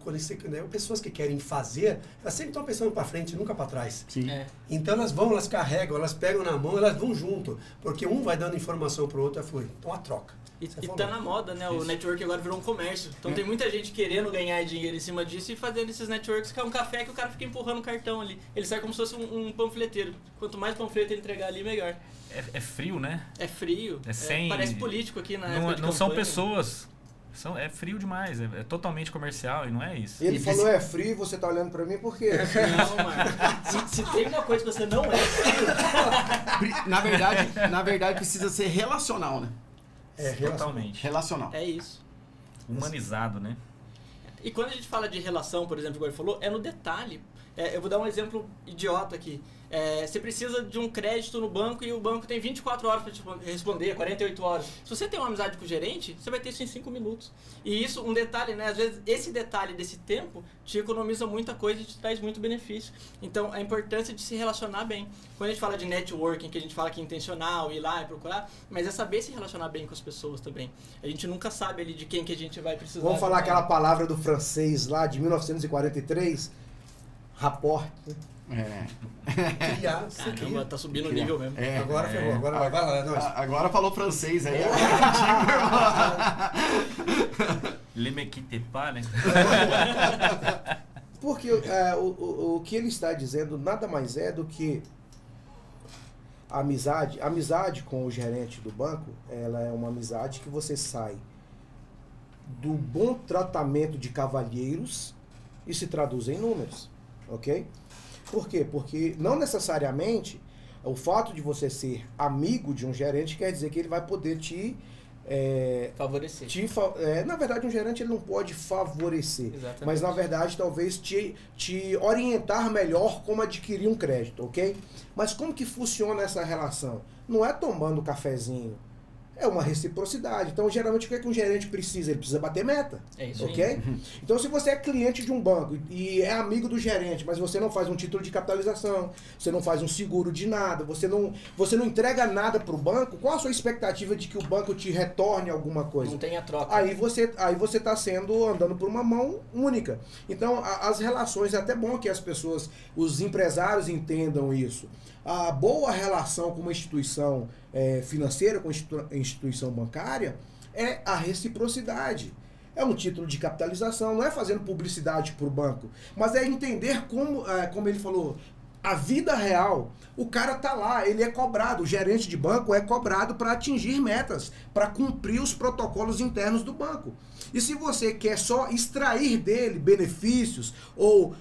pessoas que querem fazer, elas sempre estão pensando para frente, nunca para trás. Sim. Então elas carregam, elas pegam na mão, elas vão junto, porque um vai dando informação pro outro, flui. Então a troca. E tá na moda, né? O network agora virou um comércio. Então tem muita gente querendo ganhar dinheiro em cima disso e fazendo esses networks, que é um café que o cara fica empurrando o cartão ali. Ele sai como se fosse um panfleteiro. Quanto mais panfleto ele entregar ali, melhor. É frio, né? É frio. Parece político aqui na época de não são campanha. pessoas. É frio demais, é totalmente comercial e não é isso. Ele falou é frio e você tá olhando pra mim por quê? Não, Marcos. Se tem uma coisa que você não é frio. Na verdade precisa ser relacional, né? Totalmente. Relacional. É isso. Humanizado, né? E quando a gente fala de relação, por exemplo, igual ele falou, é no detalhe. Eu vou dar um exemplo idiota aqui. Você precisa de um crédito no banco e o banco tem 24 horas para te responder, 48 horas. Se você tem uma amizade com o gerente, você vai ter isso em 5 minutos. E isso, um detalhe, né? Às vezes, esse detalhe desse tempo te economiza muita coisa e te traz muito benefício. Então, a importância de se relacionar bem. Quando a gente fala de networking, que a gente fala que é intencional, ir lá e procurar, mas é saber se relacionar bem com as pessoas também. A gente nunca sabe ali de quem que a gente vai precisar. Vamos falar aquela palavra do francês lá, de 1943, rapport. Caramba, tá subindo o nível mesmo. Agora ferrou, agora vai lá, nós. Agora falou francês aí. Le me quitte pas, né? Porque o que ele está dizendo nada mais é do que a amizade com o gerente do banco, ela é uma amizade que você sai do bom tratamento de cavalheiros e se traduz em números, ok? Por quê? Porque não necessariamente o fato de você ser amigo de um gerente quer dizer que ele vai poder te favorecer. Na verdade, um gerente ele não pode favorecer, Exatamente. mas na verdade talvez te orientar melhor como adquirir um crédito, ok? Mas como que funciona essa relação? Não é tomando cafezinho, é uma reciprocidade. Então, geralmente, o que é que um gerente precisa? Ele precisa bater meta. É isso ok? Aí. Então, se você é cliente de um banco e é amigo do gerente, mas você não faz um título de capitalização, você não faz um seguro de nada, você não entrega nada para o banco, qual a sua expectativa de que o banco te retorne alguma coisa? Não tem a troca. Aí você está andando por uma mão única. Então, as relações, é até bom que as pessoas, os empresários entendam isso. A boa relação com uma instituição financeira, com a instituição bancária, é a reciprocidade. É um título de capitalização, não é fazendo publicidade para o banco, mas é entender como ele falou, a vida real. O cara tá lá, ele é cobrado, o gerente de banco é cobrado para atingir metas, para cumprir os protocolos internos do banco. E se você quer só extrair dele benefícios ou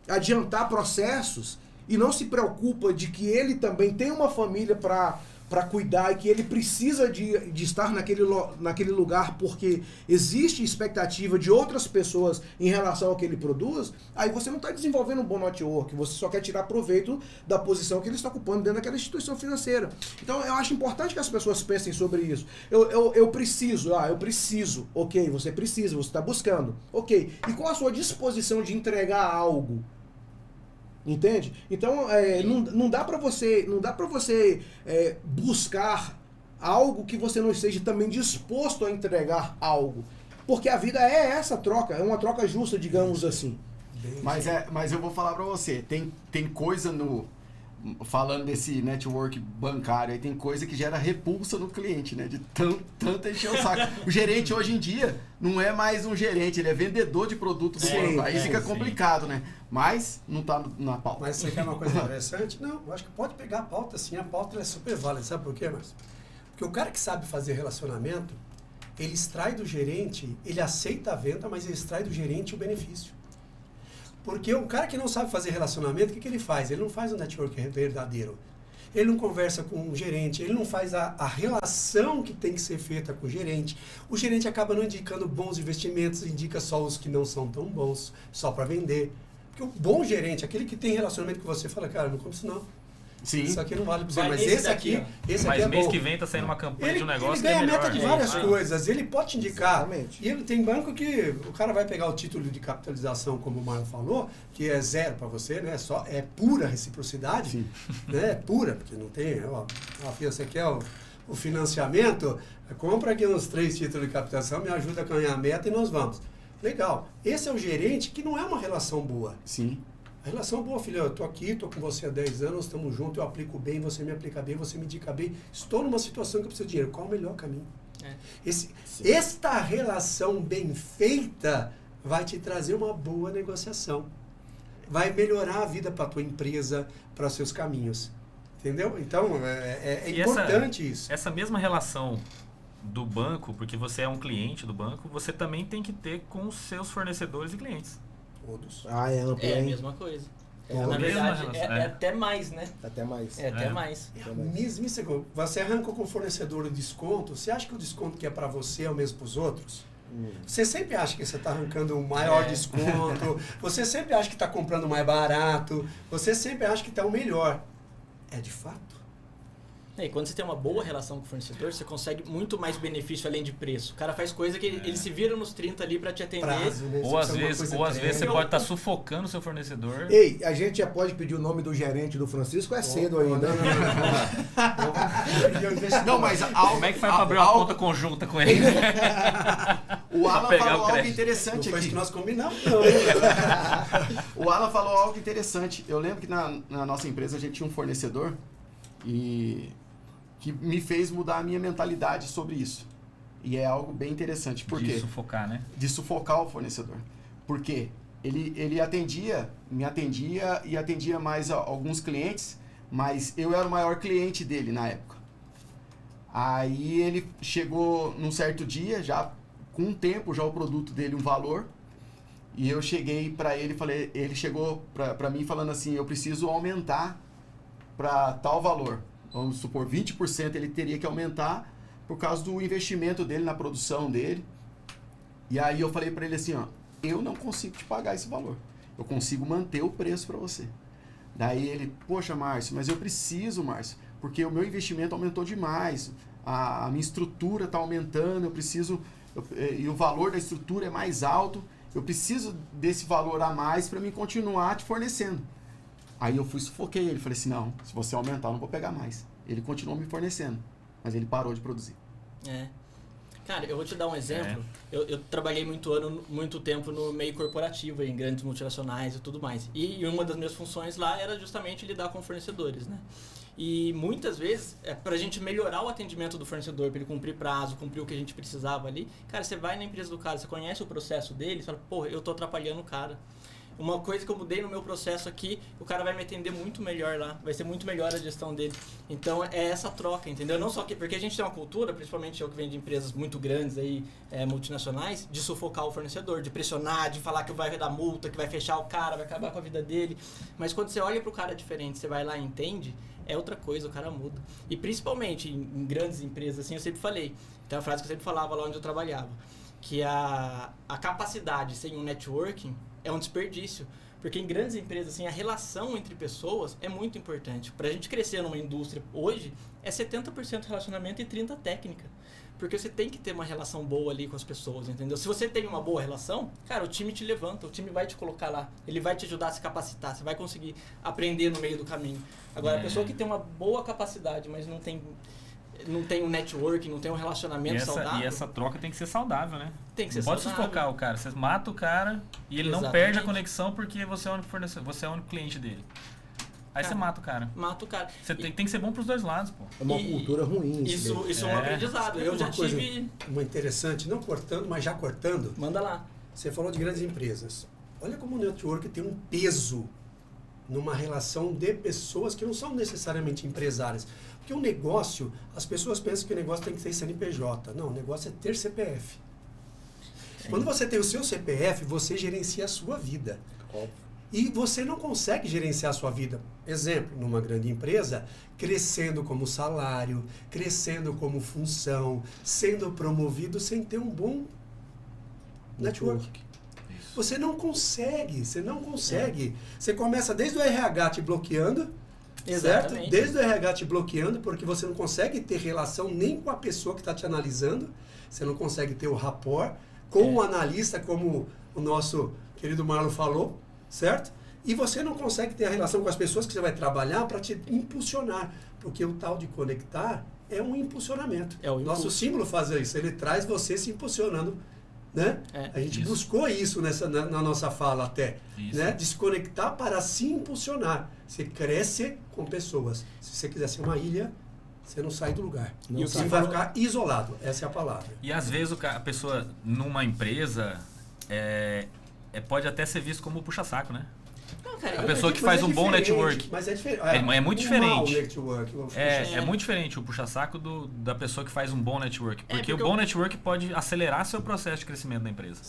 adiantar processos, e não se preocupa de que ele também tem uma família para cuidar e que ele precisa de estar naquele lugar porque existe expectativa de outras pessoas em relação ao que ele produz, aí você não está desenvolvendo um bom network, você só quer tirar proveito da posição que ele está ocupando dentro daquela instituição financeira. Então eu acho importante que as pessoas pensem sobre isso. Eu preciso, ok, você precisa, você está buscando, ok. E qual a sua disposição de entregar algo? Entende? Então, não dá para você buscar algo que você não esteja também disposto a entregar algo. Porque a vida é essa troca, é uma troca justa, digamos assim. Mas eu vou falar para você, tem coisa falando desse network bancário, aí tem coisa que gera repulsa no cliente, né? De tanto encher o saco. O gerente hoje em dia não é mais um gerente, ele é vendedor de produto do banco. Aí fica complicado, né? Mas não tá na pauta. Mas você quer uma coisa interessante? Não, eu acho que pode pegar a pauta sim, a pauta é super válida. Sabe por quê, Márcio? Porque o cara que sabe fazer relacionamento, ele extrai do gerente, ele aceita a venda, mas ele extrai do gerente o benefício. Porque o cara que não sabe fazer relacionamento, o que ele faz? Ele não faz um network verdadeiro. Ele não conversa com o gerente, ele não faz a relação que tem que ser feita com o gerente. O gerente acaba não indicando bons investimentos, indica só os que não são tão bons, só para vender. Porque o bom gerente, aquele que tem relacionamento com você, fala, cara, não compra isso não. Sim. Isso aqui não vale para você, mas esse aqui é mês bom. que vem tá saindo uma campanha de um negócio ele ganha que é melhor. meta de várias coisas, ele pode te indicar. Exatamente. E tem banco que o cara vai pegar o título de capitalização, como o Mário falou, que é 0 para você, né? Só é pura reciprocidade. Sim. Né? É pura, porque não tem, ó, você quer o financiamento, compra aqui uns 3 títulos de capitalização, me ajuda a ganhar a meta e nós vamos. Legal. Esse é o gerente que não é uma relação boa. Sim. A relação boa, filho, eu tô aqui, tô com você há 10 anos, estamos juntos, eu aplico bem, você me aplica bem, você me indica bem. Estou numa situação que eu preciso de dinheiro. Qual o melhor caminho? Esta relação bem feita vai te trazer uma boa negociação. Vai melhorar a vida para a tua empresa, para os seus caminhos. Entendeu? Então, é importante isso. Essa mesma relação do banco, porque você é um cliente do banco, você também tem que ter com os seus fornecedores e clientes. Todos. É amplo, É a hein? mesma coisa. É Na a verdade, mesma é relação, até mais, né? Até mais. É até mais. É a mesmíssima coisa. Você arrancou com o fornecedor o desconto, você acha que o desconto que é para você é o mesmo para os outros? Você sempre acha que você está arrancando um maior desconto, você sempre acha que está comprando mais barato, você sempre acha que está o melhor. É de fato. E quando você tem uma boa relação com o fornecedor, você consegue muito mais benefício além de preço. O cara faz coisa que ele se vira nos 30 ali para te atender. Prazo, né? Ou às Isso é uma vezes coisa você tremenda. pode estar sufocando o seu fornecedor. Ei, a gente já pode pedir o nome do gerente do Francisco? É cedo ainda. Não, mas Como é que faz para abrir uma conta conjunta com ele? o Alan pegar falou o algo crédito. interessante Não foi isso aqui. que nós combinamos, não. O Alan falou algo interessante. Eu lembro que na nossa empresa a gente tinha um fornecedor e que me fez mudar a minha mentalidade sobre isso. E é algo bem interessante. Por quê? De sufocar, né? De sufocar o fornecedor. Por quê? Ele me atendia e atendia mais alguns clientes, mas eu era o maior cliente dele na época. Aí ele chegou num certo dia, já com um tempo, já o produto dele um valor, e eu cheguei para ele, ele chegou para mim falando assim, eu preciso aumentar para tal valor. Vamos supor, 20% ele teria que aumentar por causa do investimento dele na produção dele. E aí eu falei para ele assim, ó, eu não consigo te pagar esse valor. Eu consigo manter o preço para você. Daí ele, poxa, Márcio, mas eu preciso, Márcio, porque o meu investimento aumentou demais. A minha estrutura está aumentando, e o valor da estrutura é mais alto. Eu preciso desse valor a mais para mim continuar te fornecendo. Aí eu sufoquei ele, falei assim, não, se você aumentar eu não vou pegar mais. Ele continuou me fornecendo, mas ele parou de produzir. Cara, eu vou te dar um exemplo. Eu trabalhei muito tempo no meio corporativo, em grandes multinacionais e tudo mais. E uma das minhas funções lá era justamente lidar com fornecedores, né? E muitas vezes, pra gente melhorar o atendimento do fornecedor, pra ele cumprir prazo, cumprir o que a gente precisava ali, cara, você vai na empresa do cara, você conhece o processo dele, você fala, pô, eu tô atrapalhando o cara. Uma coisa que eu mudei no meu processo aqui, o cara vai me atender muito melhor lá, vai ser muito melhor a gestão dele. Então é essa troca, entendeu? Não só porque a gente tem uma cultura, principalmente eu que venho de empresas muito grandes aí, multinacionais, de sufocar o fornecedor, de pressionar, de falar que vai dar multa, que vai fechar o cara, vai acabar com a vida dele. Mas quando você olha pro cara diferente, você vai lá e entende, é outra coisa, o cara muda. E principalmente em grandes empresas, assim, eu sempre falei, tem uma frase que eu sempre falava lá onde eu trabalhava, que a capacidade sem um networking é um desperdício, porque em grandes empresas, assim, a relação entre pessoas é muito importante. Para a gente crescer numa indústria hoje, é 70% relacionamento e 30% técnica. Porque você tem que ter uma relação boa ali com as pessoas, entendeu? Se você tem uma boa relação, cara, o time te levanta, o time vai te colocar lá, ele vai te ajudar a se capacitar, você vai conseguir aprender no meio do caminho. Agora, a pessoa que tem uma boa capacidade, mas não tem um networking, não tem um relacionamento saudável. E essa troca tem que ser saudável, né? Tem que ser saudável. Pode sufocar o cara. Você mata o cara e ele não perde a conexão porque você é o único fornecedor, você é o único cliente dele. Aí você mata o cara. Mata o cara. Você tem que ser bom pros dois lados, pô. É uma cultura ruim. Isso é um aprendizado. Eu já tive... Uma interessante, não cortando, mas já cortando. Manda lá. Você falou de grandes empresas. Olha como o network tem um peso numa relação de pessoas que não são necessariamente empresárias. Porque o negócio, as pessoas pensam que o negócio tem que ter CNPJ. Não, o negócio é ter CPF. Quando você tem o seu CPF, você gerencia a sua vida. E você não consegue gerenciar a sua vida. Exemplo, numa grande empresa, crescendo como salário, crescendo como função, sendo promovido sem ter um bom network. Você não consegue. Você começa desde o RH te bloqueando, certo? Desde o RH te bloqueando, porque você não consegue ter relação nem com a pessoa que está te analisando, você não consegue ter o rapport com o analista, como o nosso querido Marlon falou, certo? E você não consegue ter a relação com as pessoas que você vai trabalhar para te impulsionar, porque o tal de conectar é um impulsionamento. Nosso símbolo faz isso, ele traz você se impulsionando, né? A gente buscou isso na nossa fala até, né? Desconectar para se impulsionar. Você cresce com pessoas. Se você quiser ser uma ilha, você não sai do lugar. Você vai ficar isolado, essa é a palavra. E às vezes a pessoa numa empresa pode até ser visto como puxa-saco, né? Não, cara, a pessoa que faz um bom network. Mas é diferente. É muito diferente. Network, é muito diferente o puxa-saco da pessoa que faz um bom network. Porque o bom network pode acelerar seu processo de crescimento da empresa.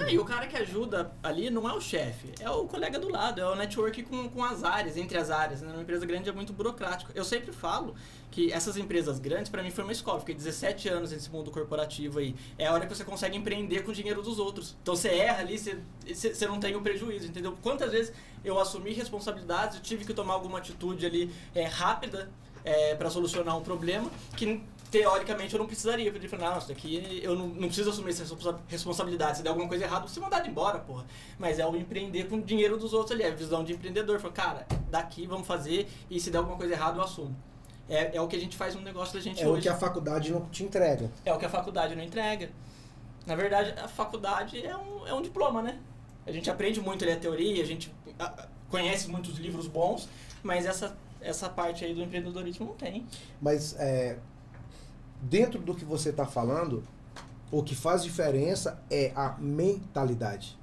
E o cara que ajuda ali não é o chefe, é o colega do lado, é o network com as áreas, entre as áreas. Né? Uma empresa grande é muito burocrático. Eu sempre falo que essas empresas grandes, para mim, foi uma escola. Fiquei 17 anos nesse mundo corporativo aí. É a hora que você consegue empreender com o dinheiro dos outros. Então você erra ali, você não tem o prejuízo, entendeu? Quantas vezes eu assumi responsabilidades, eu tive que tomar alguma atitude ali rápida para solucionar um problema que teoricamente eu não precisaria. Eu falei, não, isso daqui eu não preciso assumir essa responsabilidade. Se der alguma coisa errada, você mandar embora, porra. Mas é o empreender com o dinheiro dos outros ali, é a visão de empreendedor. Fala, cara, daqui vamos fazer e se der alguma coisa errada eu assumo. É o que a gente faz no negócio da gente hoje. É o que a faculdade não te entrega. É o que a faculdade não entrega. Na verdade, a faculdade é um diploma, né? A gente aprende muito ali a teoria, a gente conhece muitos livros bons, mas essa parte aí do empreendedorismo não tem. Mas dentro do que você está falando, o que faz diferença é a mentalidade.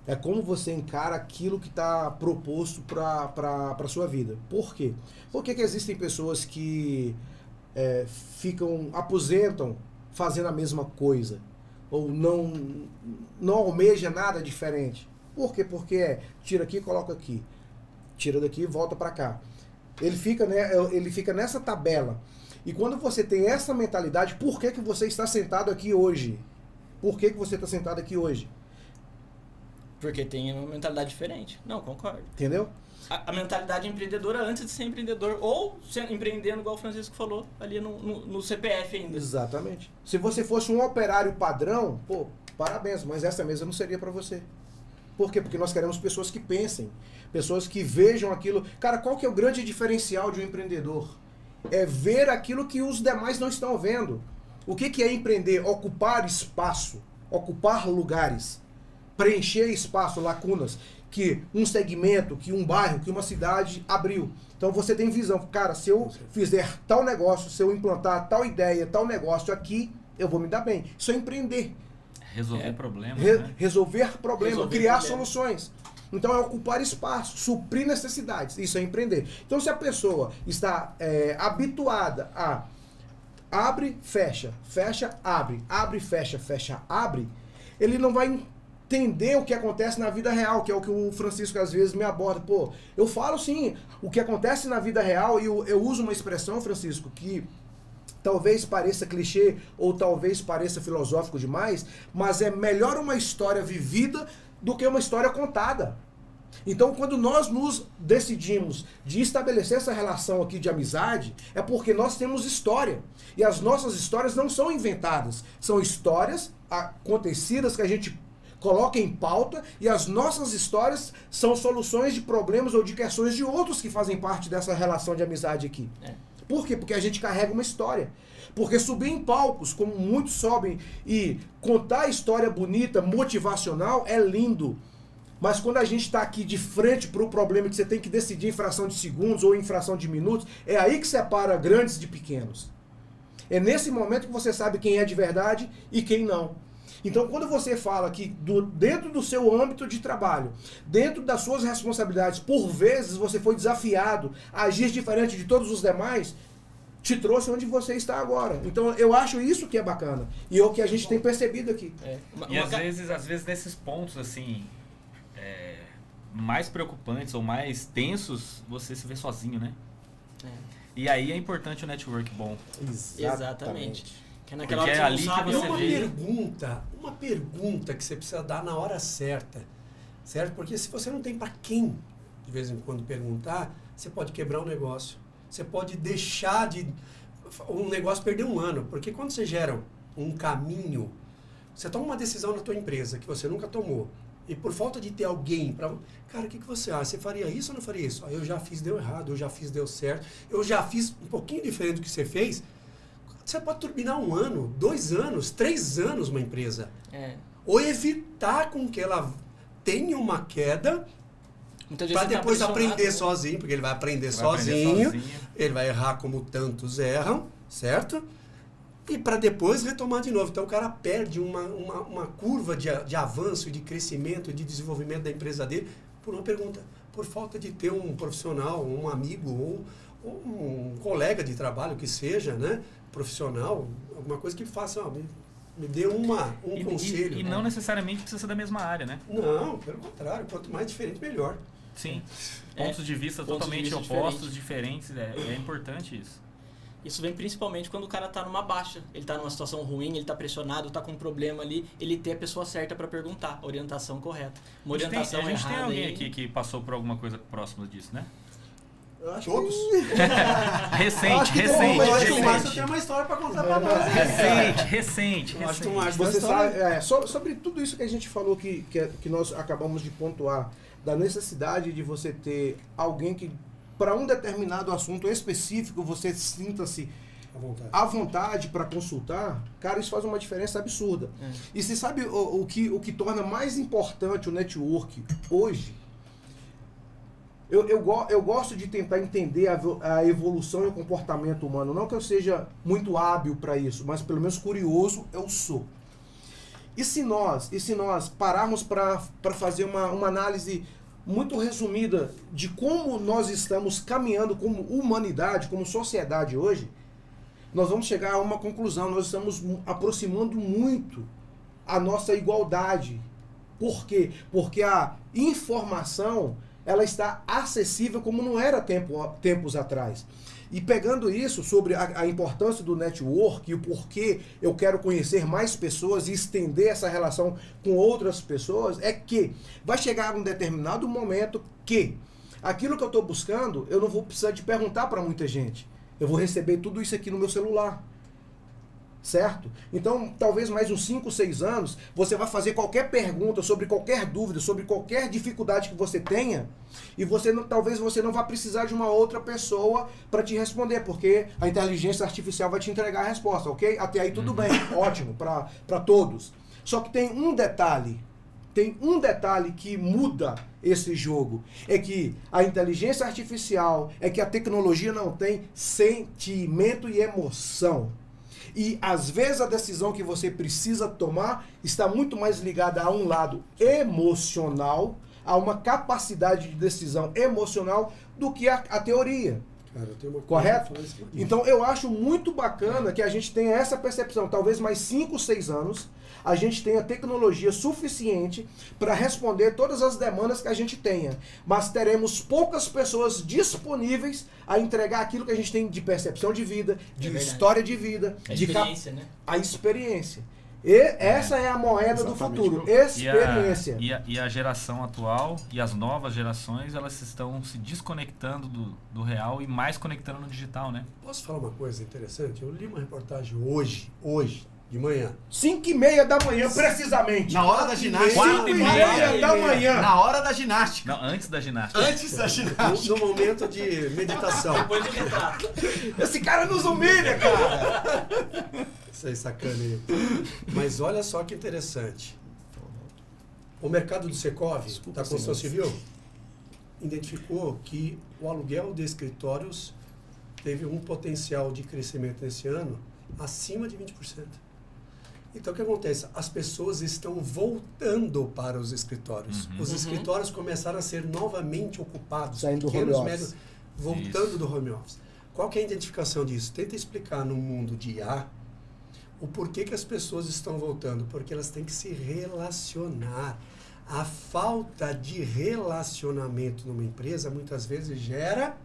É como você encara aquilo que está proposto para a sua vida. Por quê? Por que existem pessoas que aposentam fazendo a mesma coisa? Ou não almeja nada diferente? Por quê? Porque tira aqui e coloca aqui. Tira daqui e volta para cá. Ele fica nessa tabela. E quando você tem essa mentalidade, por que você está sentado aqui hoje? Por que você está sentado aqui hoje? Porque tem uma mentalidade diferente. Não, concordo. Entendeu? A mentalidade empreendedora antes de ser empreendedor, ou empreendendo, igual o Francisco falou, ali no CPF ainda. Exatamente. Se você fosse um operário padrão, pô, parabéns, mas essa mesa não seria para você. Por quê? Porque nós queremos pessoas que pensem, pessoas que vejam aquilo. Cara, qual que é o grande diferencial de um empreendedor? É ver aquilo que os demais não estão vendo. O que é empreender? Ocupar espaço, ocupar lugares, preencher espaço, lacunas, que um segmento, que um bairro, que uma cidade abriu. Então você tem visão. Cara, se eu fizer tal negócio, se eu implantar tal ideia, tal negócio aqui, eu vou me dar bem. Isso é empreender. Resolver problemas, né? Resolver problemas, criar soluções. Então é ocupar espaço, suprir necessidades. Isso é empreender. Então se a pessoa está habituada a abre, fecha, fecha, abre, fecha, fecha, abre, ele não vai entender o que acontece na vida real, que é o que o Francisco às vezes me aborda. Pô, eu falo sim, o que acontece na vida real, e eu uso uma expressão, Francisco, que talvez pareça clichê ou talvez pareça filosófico demais, mas é melhor uma história vivida do que uma história contada. Então, quando nós nos decidimos de estabelecer essa relação aqui de amizade, é porque nós temos história. E as nossas histórias não são inventadas, são histórias acontecidas que a gente coloca em pauta, e as nossas histórias são soluções de problemas ou de questões de outros que fazem parte dessa relação de amizade aqui. Por quê? Porque a gente carrega uma história. Porque subir em palcos, como muitos sobem, e contar história bonita, motivacional, é lindo. Mas quando a gente está aqui de frente para o problema que você tem que decidir em fração de segundos ou em fração de minutos, é aí que separa grandes de pequenos. É nesse momento que você sabe quem é de verdade e quem não. Então, quando você fala que dentro do seu âmbito de trabalho, dentro das suas responsabilidades, por vezes você foi desafiado a agir diferente de todos os demais, te trouxe onde você está agora. Então, eu acho isso que é bacana. E é o que a gente tem percebido aqui. E às vezes nesses pontos, assim, mais preocupantes ou mais tensos, você se vê sozinho, né? E aí é importante o network bom. Exatamente. Que é naquela porque hora é ali que sabe, você vê. Uma pergunta que você precisa dar na hora certa, certo? Porque se você não tem para quem, de vez em quando, perguntar, você pode quebrar um negócio. Você pode deixar um negócio perder um ano. Porque quando você gera um caminho, você toma uma decisão na tua empresa que você nunca tomou. E por falta de ter alguém para... Cara, o que você acha? Você faria isso ou não faria isso? Eu já fiz, deu errado. Eu já fiz, deu certo. Eu já fiz um pouquinho diferente do que você fez. Você pode turbinar 1 ano, 2 anos, 3 anos uma empresa. Ou evitar com que ela tenha uma queda para depois aprender sozinho, porque ele vai aprender sozinho, ele vai errar como tantos erram, certo? E para depois retomar de novo. Então o cara perde uma curva de avanço, de crescimento, de desenvolvimento da empresa dele por uma pergunta. Por falta de ter um profissional, um amigo, ou um colega de trabalho que seja, né? Profissional, alguma coisa que faça, me dê um conselho. E não necessariamente precisa ser da mesma área, né? Não, pelo contrário, quanto mais diferente, melhor. Sim. Pontos de vista totalmente opostos, diferentes, é importante isso. Isso vem principalmente quando o cara tá numa baixa, ele tá numa situação ruim, ele tá pressionado, tá com um problema ali, ele ter a pessoa certa para perguntar, a orientação correta. Uma orientação errada. A gente tem alguém aqui que passou por alguma coisa próxima disso, né? Eu acho Todos? Recente. Eu acho que o Márcio tem uma história para contar para nós. Recente. Eu acho que o Márcio Você sabe, sobre tudo isso que a gente falou que nós acabamos de pontuar, da necessidade de você ter alguém que, para um determinado assunto específico, você sinta-se à vontade para consultar, cara, isso faz uma diferença absurda. E você sabe o que torna mais importante o network hoje? Eu gosto de tentar entender a evolução e o comportamento humano. Não que eu seja muito hábil para isso, mas pelo menos curioso eu sou. E se nós pararmos para fazer uma análise muito resumida de como nós estamos caminhando como humanidade, como sociedade hoje, nós vamos chegar a uma conclusão. Nós estamos aproximando muito a nossa igualdade. Por quê? Porque a informação ela está acessível como não era tempos atrás. E pegando isso sobre a importância do network e o porquê eu quero conhecer mais pessoas e estender essa relação com outras pessoas, é que vai chegar um determinado momento que aquilo que eu estou buscando, eu não vou precisar de perguntar para muita gente. Eu vou receber tudo isso aqui no meu celular. Certo? Então, talvez mais uns 5, 6 anos, você vai fazer qualquer pergunta sobre qualquer dúvida, sobre qualquer dificuldade que você tenha, e talvez você não vá precisar de uma outra pessoa para te responder, porque a inteligência artificial vai te entregar a resposta, ok? Até aí tudo bem, ótimo, para todos. Só que tem um detalhe que muda esse jogo, é que a inteligência artificial, é que a tecnologia não tem sentimento e emoção. E, às vezes, a decisão que você precisa tomar está muito mais ligada a um lado emocional, a uma capacidade de decisão emocional, do que a teoria. Cara, eu tenho uma correto? Então, eu acho muito bacana que a gente tenha essa percepção. Talvez mais 5, 6 anos, a gente tenha tecnologia suficiente para responder todas as demandas que a gente tenha. Mas teremos poucas pessoas disponíveis a entregar aquilo que a gente tem de percepção de vida, de história de vida, a experiência, né? A experiência. E essa é a moeda do futuro, experiência. E a geração atual e as novas gerações, elas estão se desconectando do real e mais conectando no digital, né? Posso falar uma coisa interessante? Eu li uma reportagem hoje, de manhã. 5:30 da manhã, precisamente. Na hora da ginástica. 5:30 da manhã. Na hora da ginástica. Não, antes da ginástica. Antes da ginástica. No momento de meditação. Depois do retrato. Esse cara nos humilha, cara. Isso aí, sacaneio. Mas olha só que interessante. O mercado do Secov, da construção civil, identificou que o aluguel de escritórios teve um potencial de crescimento nesse ano acima de 20%. Então, o que acontece? As pessoas estão voltando para os escritórios. Os escritórios começaram a ser novamente ocupados. Saindo do home office. Médios, voltando do home office. Qual que é a identificação disso? Tenta explicar no mundo de IA o porquê que as pessoas estão voltando. Porque elas têm que se relacionar. A falta de relacionamento numa empresa, muitas vezes, gera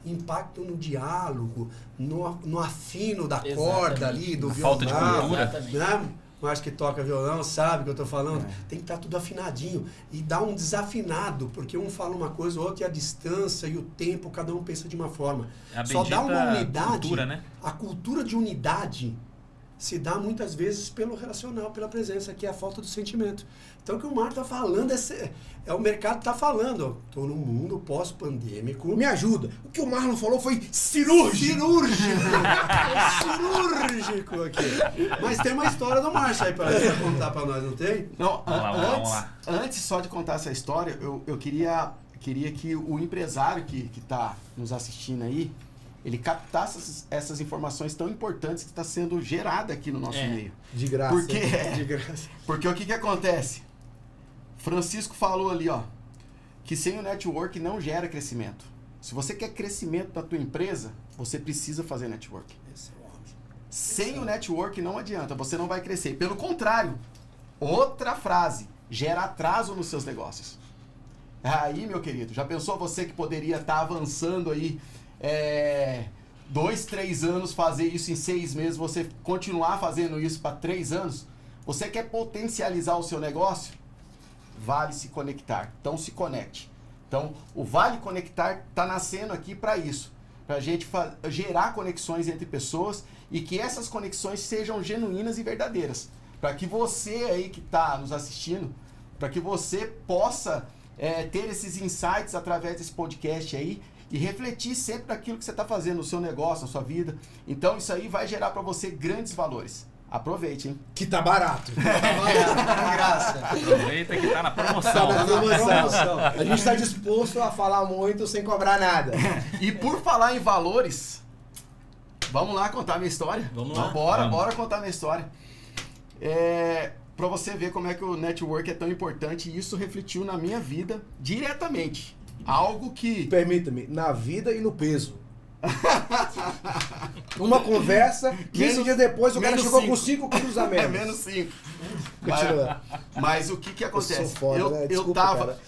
impacto no diálogo, no afino da corda ali, do violão. Falta de cultura. Né? Mas que toca violão, sabe o que eu estou falando? Tem que estar tudo afinadinho. E dá um desafinado, porque um fala uma coisa, o outro, e a distância e o tempo, cada um pensa de uma forma. Só dá uma unidade. Cultura, né? A cultura de unidade se dá muitas vezes pelo relacional, pela presença, que é a falta do sentimento. Então, o que o Marco está falando é o mercado está falando. Estou num mundo pós-pandêmico. Me ajuda. O que o Marlon falou foi cirúrgico. Cirúrgico aqui. Mas tem uma história do Márcio aí para contar para nós, não tem? Não, vamos lá. Antes só de contar essa história, eu queria que o empresário que está nos assistindo aí, ele captasse essas informações tão importantes que está sendo gerada aqui no nosso meio. De graça. De graça. Porque o que acontece? Francisco falou ali, ó, que sem o network não gera crescimento. Se você quer crescimento da tua empresa, você precisa fazer network. Esse é o homem. Sem o network não adianta, você não vai crescer. Pelo contrário, outra frase, gera atraso nos seus negócios. Aí, meu querido, já pensou você que poderia estar avançando aí 2, 3 anos, fazer isso em 6 meses, você continuar fazendo isso para 3 anos? Você quer potencializar o seu negócio? Vale se conectar. Então se conecte. Então o Vale Conectar está nascendo aqui para isso. Para a gente gerar conexões entre pessoas e que essas conexões sejam genuínas e verdadeiras. Para que você aí que está nos assistindo, para que você possa ter esses insights através desse podcast aí e refletir sempre daquilo que você está fazendo no seu negócio, na sua vida. Então isso aí vai gerar para você grandes valores. Aproveite, hein? Que tá barato. Graça. Aproveita que tá na promoção. Tá na promoção. A gente está disposto a falar muito sem cobrar nada. E por falar em valores, vamos lá contar minha história? Vamos lá. Bora contar minha história. Para você ver como é que o network é tão importante, e isso refletiu na minha vida diretamente. Algo que... Permita-me, na vida e no peso. Uma conversa, 15 dias depois o cara chegou 5. Com 5 quilos a menos. Menos 5. Continua. Mas o que acontece? Eu sou foda, né? Desculpa,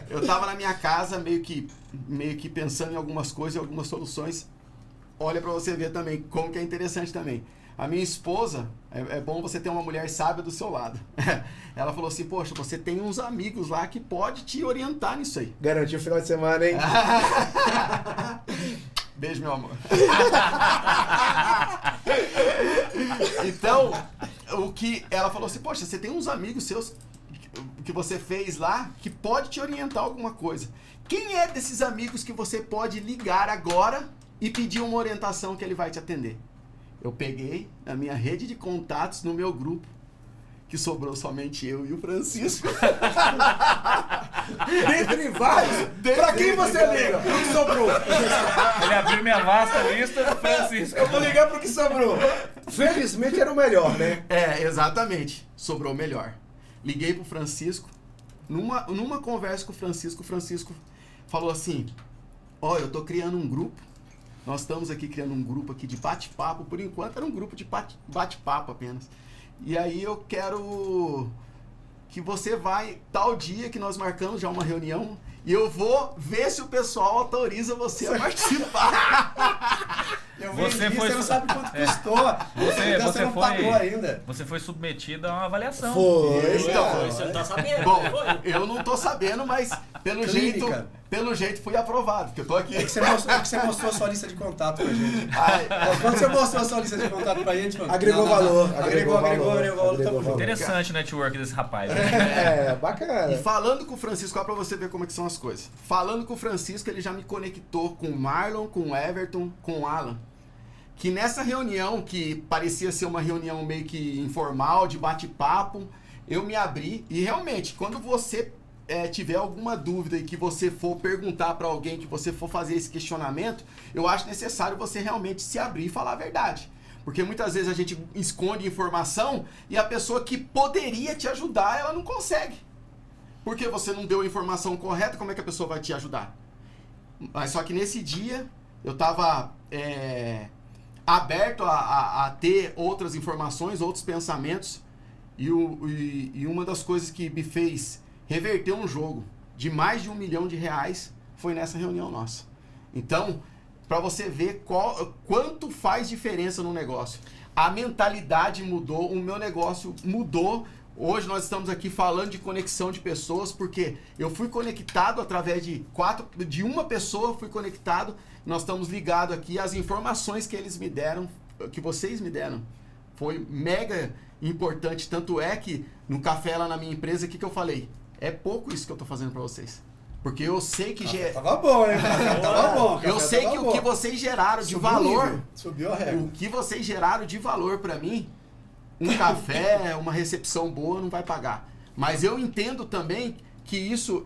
eu tava na minha casa meio que pensando em algumas coisas, algumas soluções. Olha pra você ver também como que é interessante também. A minha esposa, é bom você ter uma mulher sábia do seu lado. Ela falou assim, poxa, você tem uns amigos lá que pode te orientar nisso aí. Garantiu o final de semana, hein? Beijo, meu amor. Então, o que ela falou assim, poxa, você tem uns amigos seus que você fez lá que pode te orientar alguma coisa. Quem é desses amigos que você pode ligar agora e pedir uma orientação que ele vai te atender? Eu peguei a minha rede de contatos no meu grupo, que sobrou somente eu e o Francisco. Dentre vários. Pra quem você liga? Pro que sobrou. Ele abriu minha vasta lista do Francisco. Eu vou ligar pro que sobrou. Felizmente era o melhor, né? Exatamente. Sobrou o melhor. Liguei pro Francisco. Numa conversa com o Francisco falou assim, eu tô criando um grupo. Nós estamos aqui criando um grupo aqui de bate-papo. Por enquanto era um grupo de bate-papo apenas. E aí eu quero que você vai, tal dia que nós marcamos já uma reunião, e eu vou ver se o pessoal autoriza você a participar. Você não sabe quanto custou. Você não pagou ainda. Você foi submetido a uma avaliação. Você não tá sabendo. Bom, eu não tô sabendo, mas pelo jeito fui aprovado, porque eu tô aqui. É que você mostrou a sua lista de contato pra gente. Quando você mostrou a sua lista de contato pra gente, mano, agregou valor. Interessante o network desse rapaz. Bacana. E falando com o Francisco, olha pra você ver como é que são as coisas. Falando com o Francisco, ele já me conectou com o Marlon, com o Everton, com o Alan. Que nessa reunião, que parecia ser uma reunião meio que informal, de bate-papo, eu me abri. E realmente, quando você tiver alguma dúvida e que você for perguntar para alguém, que você for fazer esse questionamento, eu acho necessário você realmente se abrir e falar a verdade. Porque muitas vezes a gente esconde informação e a pessoa que poderia te ajudar, ela não consegue. Porque você não deu a informação correta, como é que a pessoa vai te ajudar? Mas só que nesse dia, eu estava aberto a ter outras informações, outros pensamentos, e uma das coisas que me fez reverter um jogo de mais de R$1 milhão foi nessa reunião nossa. Então, para você ver quanto faz diferença no negócio. A mentalidade mudou, o meu negócio mudou. Hoje nós estamos aqui falando de conexão de pessoas, porque eu fui conectado através de uma pessoa, fui conectado, nós estamos ligados aqui, as informações que eles me deram, que vocês me deram, foi mega importante. Tanto é que no café lá na minha empresa, o que eu falei? É pouco isso que eu estou fazendo para vocês. Porque eu sei que... Tava bom, hein? Tava bom. Eu sei que o que vocês geraram de valor... Subiu a régua. O que vocês geraram de valor para mim, um café, uma recepção boa não vai pagar. Mas eu entendo também que isso...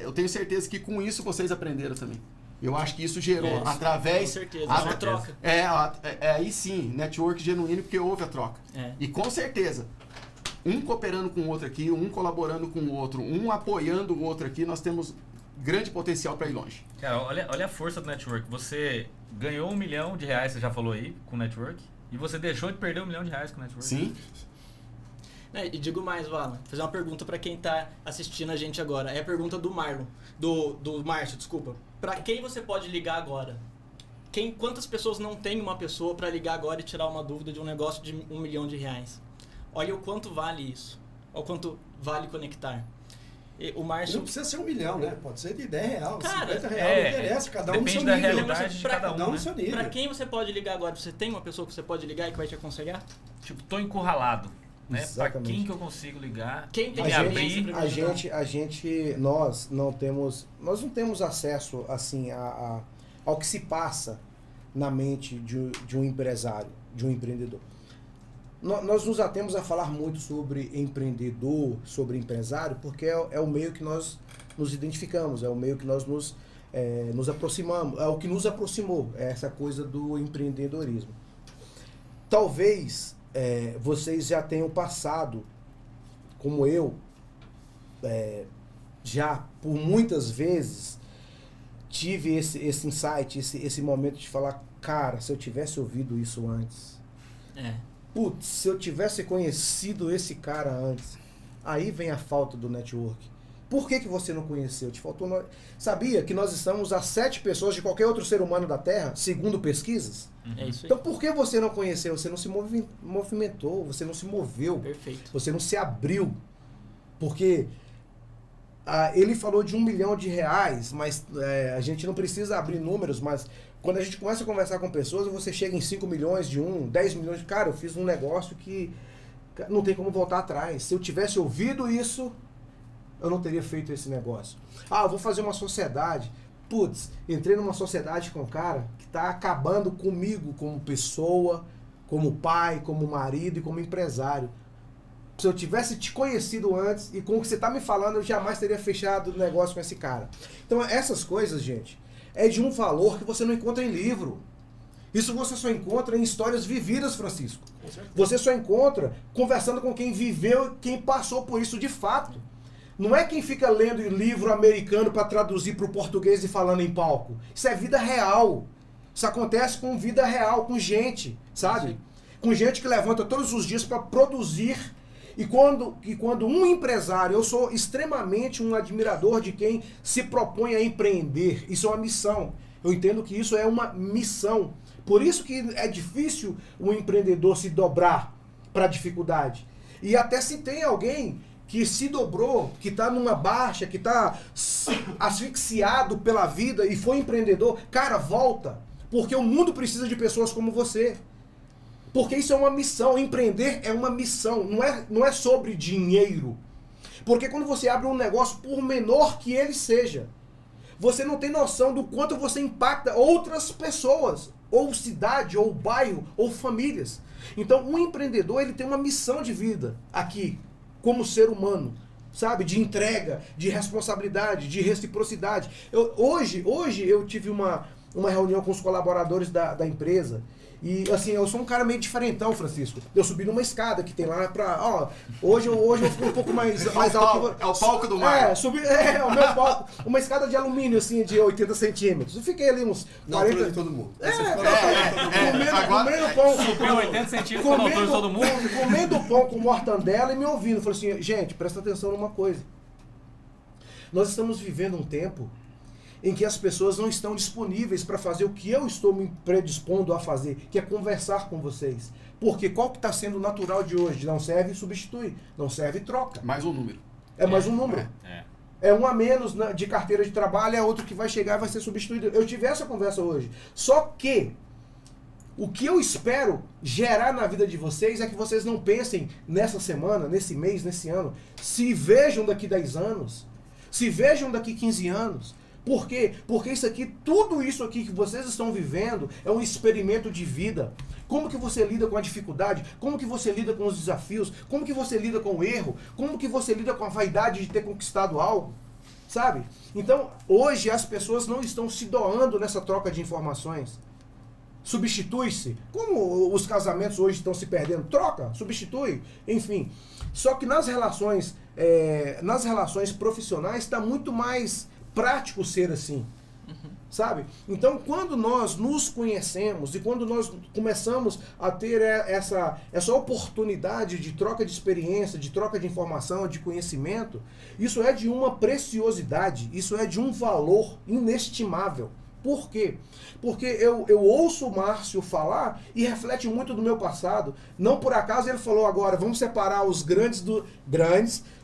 eu tenho certeza que com isso vocês aprenderam também. Eu acho que isso gerou através... Com certeza, uma troca. Aí sim, network genuíno, porque houve a troca. E com certeza... Um cooperando com o outro aqui, um colaborando com o outro, um apoiando o outro aqui, nós temos grande potencial para ir longe. Cara, olha a força do network. Você ganhou R$1 milhão, você já falou aí, com o network, e você deixou de perder R$1 milhão com o network. Sim. E digo mais, Vala, vou fazer uma pergunta para quem tá assistindo a gente agora. É a pergunta do Marlon, do Márcio, desculpa. Para quem você pode ligar agora? Quantas pessoas não tem uma pessoa para ligar agora e tirar uma dúvida de um negócio de R$1 milhão? Olha o quanto vale isso. Olha o quanto vale conectar. E o Márcio... Não precisa ser R$1 milhão, né? Pode ser de R$10, Cara, R$50, não interessa. Cada um no seu nível. Depende da realidade de cada um, no seu nível. Para quem você pode ligar agora? Você tem uma pessoa que você pode ligar e que vai te aconselhar? Tipo, tô encurralado. Né? Para quem que eu consigo ligar? Quem tem abrir? Nós não temos acesso assim ao que se passa na mente de um empresário, de um empreendedor. Nós nos atemos a falar muito sobre empreendedor, sobre empresário, porque é o meio que nós nos identificamos, é o meio que nós nos aproximamos, é o que nos aproximou, é essa coisa do empreendedorismo. Talvez vocês já tenham passado, como eu, já por muitas vezes, tive esse insight, esse momento de falar, cara, se eu tivesse ouvido isso antes... Putz, se eu tivesse conhecido esse cara antes, aí vem a falta do network. Por que você não conheceu? Te faltou... Sabia que nós estamos a 7 pessoas de qualquer outro ser humano da Terra, segundo pesquisas? É isso aí. Então por que você não conheceu? Você não se movimentou, você não se moveu. Perfeito. Você não se abriu. Porque ele falou de R$1 milhão, mas a gente não precisa abrir números, mas... Quando a gente começa a conversar com pessoas, você chega em 5 milhões de 10 milhões de... Cara, eu fiz um negócio que não tem como voltar atrás. Se eu tivesse ouvido isso, eu não teria feito esse negócio. Eu vou fazer uma sociedade. Putz, entrei numa sociedade com um cara que está acabando comigo como pessoa, como pai, como marido e como empresário. Se eu tivesse te conhecido antes e com o que você está me falando, eu jamais teria fechado o negócio com esse cara. Então, essas coisas, gente... é de um valor que você não encontra em livro. Isso você só encontra em histórias vividas, Francisco. Você só encontra conversando com quem viveu, quem passou por isso de fato. Não é quem fica lendo livro americano para traduzir para o português e falando em palco. Isso é vida real. Isso acontece com vida real, com gente, sabe? Sim. Com gente que levanta todos os dias para produzir. E quando um empresário, eu sou extremamente um admirador de quem se propõe a empreender. Isso é uma missão. Eu entendo que isso é uma missão. Por isso que é difícil o empreendedor se dobrar para a dificuldade. E até se tem alguém que se dobrou, que está numa baixa, que está asfixiado pela vida e foi empreendedor, cara, volta. Porque o mundo precisa de pessoas como você. Porque isso é uma missão, empreender é uma missão, não é sobre dinheiro. Porque quando você abre um negócio, por menor que ele seja, você não tem noção do quanto você impacta outras pessoas, ou cidade, ou bairro, ou famílias. Então, um empreendedor, ele tem uma missão de vida aqui, como ser humano, sabe? De entrega, de responsabilidade, de reciprocidade. Hoje eu tive uma uma reunião com os colaboradores da empresa. E assim, eu sou um cara meio diferentão, Francisco. Eu subi numa escada que tem lá pra. Hoje eu fico um pouco mais alto. É o palco do mar. É o meu palco. Uma escada de alumínio, assim, de 80 centímetros. Eu fiquei ali uns 40. De todo mundo. Comendo pão. Subiu 80 centímetros com a altura de todo mundo. Comendo pão com mortandela e me ouvindo. Falei assim, gente, presta atenção numa coisa. Nós estamos vivendo um tempo em que as pessoas não estão disponíveis para fazer o que eu estou me predispondo a fazer, que é conversar com vocês. Porque qual que está sendo natural de hoje? Não serve, substitui. Não serve, troca. Mais um número. É mais um número. É um a menos de carteira de trabalho, é outro que vai chegar e vai ser substituído. Eu tive essa conversa hoje. Só que o que eu espero gerar na vida de vocês é que vocês não pensem nessa semana, nesse mês, nesse ano. Se vejam daqui 10 anos. Se vejam daqui 15 anos. Por quê? Porque tudo isso aqui que vocês estão vivendo é um experimento de vida. Como que você lida com a dificuldade? Como que você lida com os desafios? Como que você lida com o erro? Como que você lida com a vaidade de ter conquistado algo? Sabe? Então, hoje as pessoas não estão se doando nessa troca de informações. Substitui-se. Como os casamentos hoje estão se perdendo? Troca, substitui, enfim. Só que nas relações profissionais está muito mais prático ser assim, sabe? Então, quando nós nos conhecemos e quando nós começamos a ter essa oportunidade de troca de experiência, de troca de informação, de conhecimento, isso é de uma preciosidade, isso é de um valor inestimável. Por quê? Porque eu ouço o Márcio falar e reflete muito do meu passado. Não por acaso ele falou agora, vamos separar os grandes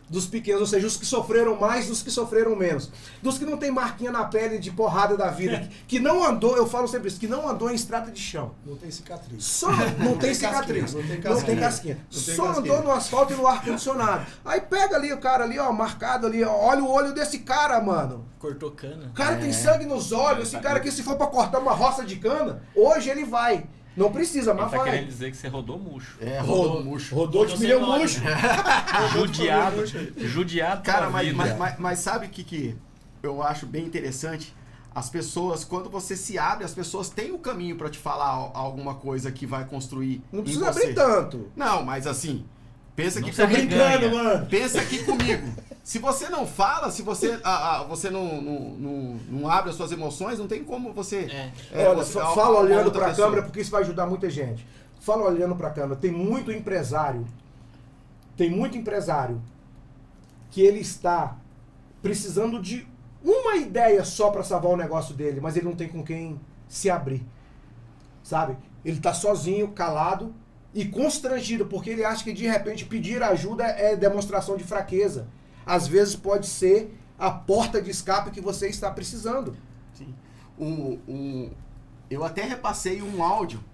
dos pequenos, ou seja, os que sofreram mais dos que sofreram menos. Dos que não tem marquinha na pele de porrada da vida, que não andou, eu falo sempre isso, que não andou em estrada de chão. Não tem cicatriz. Só não tem cicatriz. Não tem casquinha. Só andou no asfalto e no ar-condicionado. Aí pega ali o cara ali, ó, marcado ali, ó, olha o olho desse cara, mano. Cortou cana. O cara tem sangue nos olhos, esse cara aqui, se for pra cortar uma roça de cana, hoje ele vai. Não precisa, mas vai. Tá vai. querendo dizer que você rodou murcho. Rodou murcho. Rodou de pneu murcho. Judiado. Cara, mas sabe o que eu acho bem interessante? As pessoas, quando você se abre, as pessoas têm o caminho pra te falar alguma coisa que vai construir. Não precisa abrir tanto. Não, mas assim, pensa não que tá brincando, mano. Pensa aqui comigo. Se você não fala, se você, você não abre as suas emoções, não tem como você... Olha, fala olhando para a câmera, porque isso vai ajudar muita gente. Fala olhando para a câmera. Tem muito empresário que ele está precisando de uma ideia só para salvar o negócio dele, mas ele não tem com quem se abrir. Sabe? Ele está sozinho, calado e constrangido, porque ele acha que de repente pedir ajuda é demonstração de fraqueza. Às vezes pode ser a porta de escape que você está precisando. Sim. Eu até repassei um áudio.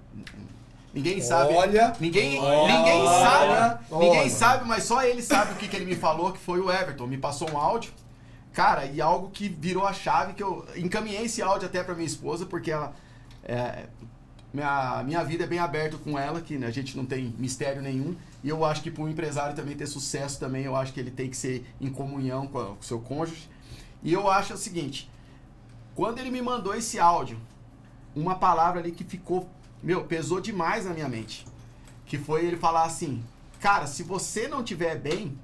Ninguém sabe. Ninguém sabe, mas só ele sabe o que ele me falou, que foi o Everton. Me passou um áudio. Cara, e algo que virou a chave, que eu encaminhei esse áudio até pra minha esposa, porque ela... Minha vida é bem aberta com ela, que a gente não tem mistério nenhum. E eu acho que para um empresário também ter sucesso também, eu acho que ele tem que ser em comunhão com o seu cônjuge. E eu acho o seguinte, quando ele me mandou esse áudio, uma palavra ali que ficou, pesou demais na minha mente. Que foi ele falar assim, cara, se você não estiver bem,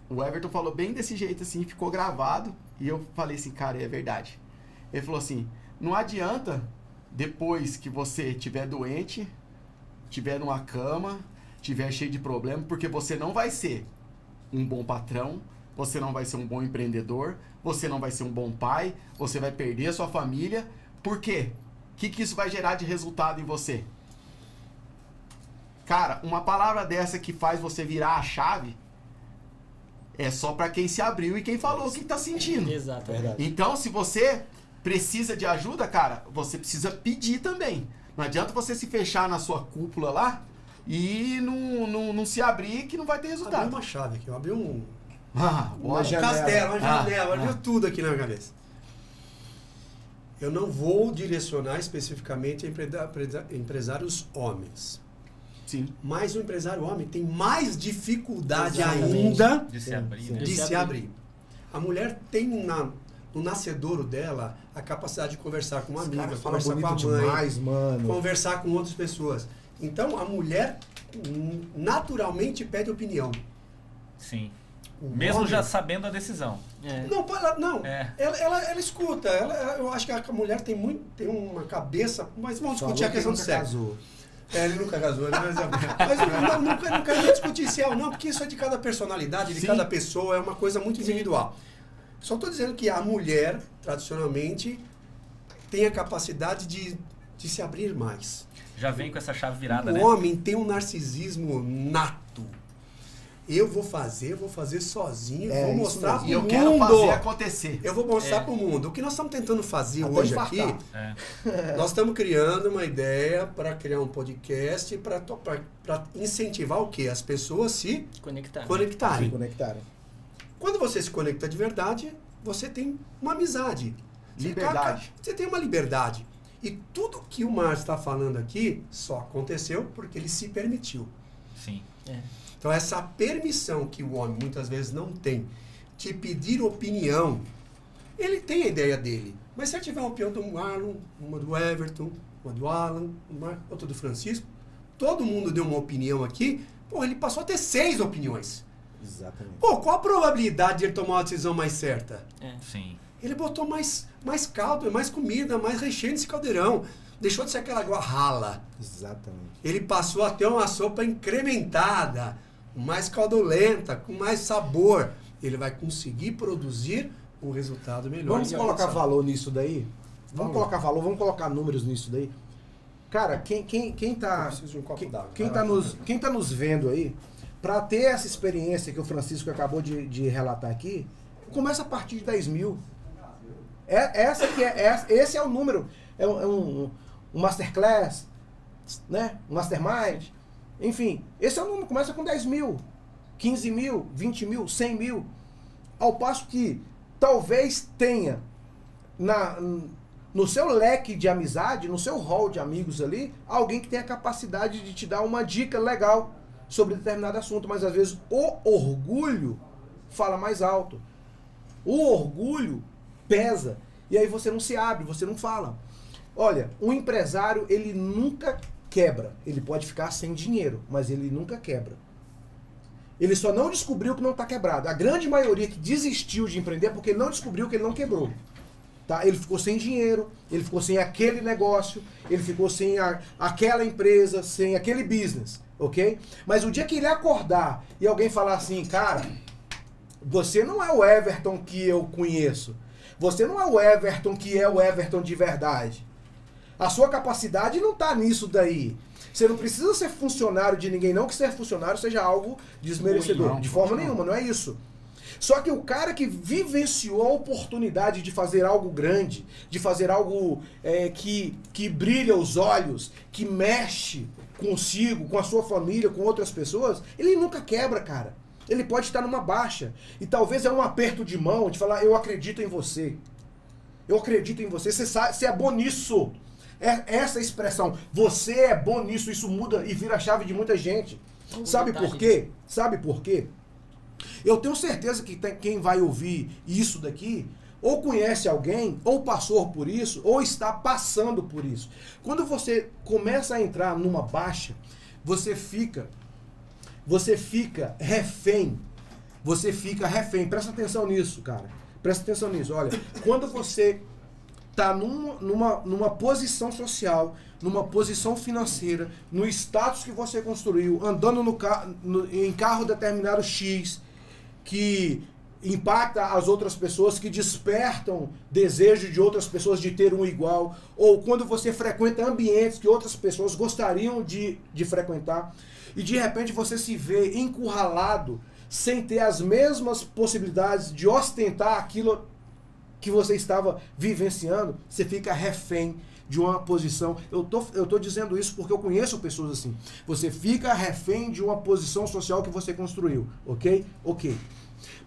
o Everton falou bem desse jeito assim, ficou gravado. E eu falei assim, cara, é verdade. Ele falou assim, não adianta... Depois que você estiver doente, estiver numa cama, estiver cheio de problema, porque você não vai ser um bom patrão, você não vai ser um bom empreendedor, você não vai ser um bom pai, você vai perder a sua família. Por quê? O que isso vai gerar de resultado em você? Cara, uma palavra dessa que faz você virar a chave é só para quem se abriu e quem falou o que está sentindo. Exato. Então, se você... precisa de ajuda, cara, você precisa pedir também. Não adianta você se fechar na sua cúpula lá e não se abrir que não vai ter resultado. Abri uma chave aqui, eu abri um janela. Castelo, uma janela, abriu tudo aqui na minha cabeça. Eu não vou direcionar especificamente a empresários homens. Sim. Mas o empresário homem tem mais dificuldade ainda de se abrir. de se abrir. A mulher tem no nascedouro dela, a capacidade de conversar com uma amiga, conversar com a mãe, demais, mano. conversar com outras pessoas. Então, a mulher naturalmente pede opinião. Sim. O Mesmo homem- já sabendo a decisão. Não, É. ela escuta. Eu acho que a mulher tem uma cabeça, mas vamos discutir a questão do sexo. Ele nunca casou, né? Mas não quero nem discutir se é ou não, porque isso é de cada personalidade, de cada pessoa, é uma coisa muito individual. Só estou dizendo que a mulher, tradicionalmente, tem a capacidade de se abrir mais. Já vem com essa chave virada, O né? homem tem um narcisismo nato. Eu vou fazer sozinho, vou mostrar pro E eu mundo. quero fazer acontecer. Eu vou mostrar pro mundo. O que nós estamos tentando fazer Até hoje infartar. aqui, É. nós estamos criando uma ideia para criar um podcast para incentivar o quê? As pessoas se Conectar. conectarem. Se conectarem. Quando você se conecta de verdade, você tem uma amizade. Liberdade. Você tem uma liberdade. E tudo que o Márcio está falando aqui só aconteceu porque ele se permitiu. Sim. Então, essa permissão que o homem muitas vezes não tem de pedir opinião, ele tem a ideia dele. Mas se ele tiver uma opinião do Marlon, uma do Everton, uma do Alan, outra do Francisco, todo mundo deu uma opinião aqui, pô, ele passou a ter 6 opiniões. Exatamente. Pô, qual a probabilidade de ele tomar uma decisão mais certa? Sim. Ele botou mais caldo, mais comida, mais recheio nesse caldeirão. Deixou de ser aquela água rala. Exatamente. Ele passou a ter uma sopa incrementada, mais caldolenta, com mais sabor. Ele vai conseguir produzir um resultado melhor. Vamos colocar valor nisso daí? Vamos colocar valor, vamos colocar números nisso daí? Cara, quem tá... Eu preciso de um copo d'água. Quem tá nos vendo aí, para ter essa experiência que o Francisco acabou de relatar aqui, começa a partir de 10 mil. Esse é o número. É um masterclass, né? Um mastermind. Enfim, esse é o número. Começa com 10 mil, 15 mil, 20 mil, 100 mil. Ao passo que talvez tenha no seu leque de amizade, no seu hall de amigos ali, alguém que tenha a capacidade de te dar uma dica legal sobre determinado assunto. Mas às vezes o orgulho fala mais alto. O orgulho pesa. E aí você não se abre, você não fala. Olha, um empresário, ele nunca quebra. Ele pode ficar sem dinheiro, mas ele nunca quebra. Ele só não descobriu que não está quebrado. A grande maioria que desistiu de empreender é porque ele não descobriu que ele não quebrou. Tá? Ele ficou sem dinheiro, ele ficou sem aquele negócio, ele ficou sem aquela empresa, sem aquele business, ok? Mas o dia que ele acordar e alguém falar assim, cara, você não é o Everton que eu conheço. Você não é o Everton que é o Everton de verdade. A sua capacidade não está nisso daí. Você não precisa ser funcionário de ninguém, não que ser funcionário seja algo desmerecedor. De forma nenhuma, não é isso. Só que o cara que vivenciou a oportunidade de fazer algo grande, de fazer algo que brilha os olhos, que mexe consigo, com a sua família, com outras pessoas, ele nunca quebra, cara. Ele pode estar numa baixa. E talvez é um aperto de mão de falar, eu acredito em você. Eu acredito em você. Você é bom nisso. Essa expressão, você é bom nisso, isso muda e vira a chave de muita gente. Sabe por quê? Sabe por quê? Eu tenho certeza que quem vai ouvir isso daqui, ou conhece alguém, ou passou por isso, ou está passando por isso. Quando você começa a entrar numa baixa, você fica refém. Você fica refém. Presta atenção nisso, cara. Presta atenção nisso. Olha, quando você está numa posição social, numa posição financeira, no status que você construiu, andando em carro determinado X, que impacta as outras pessoas, que despertam desejo de outras pessoas de ter um igual, ou quando você frequenta ambientes que outras pessoas gostariam de frequentar, e de repente você se vê encurralado, sem ter as mesmas possibilidades de ostentar aquilo que você estava vivenciando, você fica refém de uma posição. Eu tô dizendo isso porque eu conheço pessoas assim. Você fica refém de uma posição social que você construiu, ok? Ok.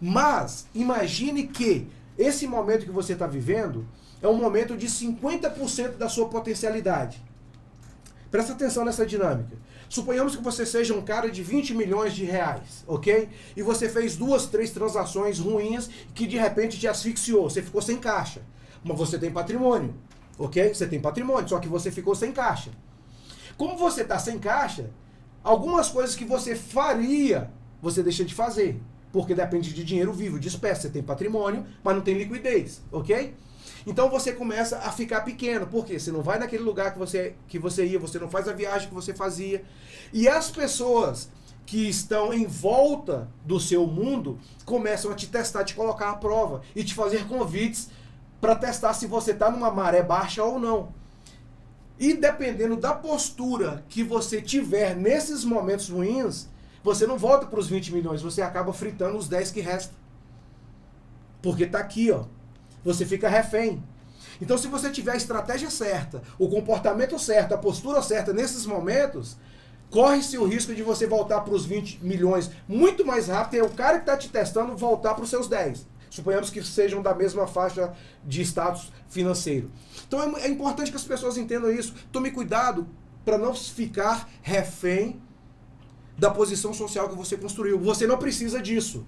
Mas imagine que esse momento que você está vivendo é um momento de 50% da sua potencialidade. Presta atenção nessa dinâmica. Suponhamos que você seja um cara de 20 milhões de reais, ok? E você fez 2, 3 transações ruins que de repente te asfixiou, você ficou sem caixa. Mas você tem patrimônio, ok? Você tem patrimônio, só que você ficou sem caixa. Como você está sem caixa, algumas coisas que você faria, você deixa de fazer. Porque depende de dinheiro vivo, de espécie. Você tem patrimônio, mas não tem liquidez, ok? Então você começa a ficar pequeno. Por quê? Você não vai naquele lugar que você ia, você não faz a viagem que você fazia. E as pessoas que estão em volta do seu mundo começam a te testar, te colocar à prova e te fazer convites para testar se você está numa maré baixa ou não. E dependendo da postura que você tiver nesses momentos ruins, você não volta para os 20 milhões, você acaba fritando os 10 que restam. Porque tá aqui, ó. Você fica refém. Então, se você tiver a estratégia certa, o comportamento certo, a postura certa nesses momentos, corre-se o risco de você voltar para os 20 milhões muito mais rápido e o cara que está te testando voltar para os seus 10. Suponhamos que sejam da mesma faixa de status financeiro. Então, é importante que as pessoas entendam isso. Tome cuidado para não ficar refém da posição social que você construiu. Você não precisa disso.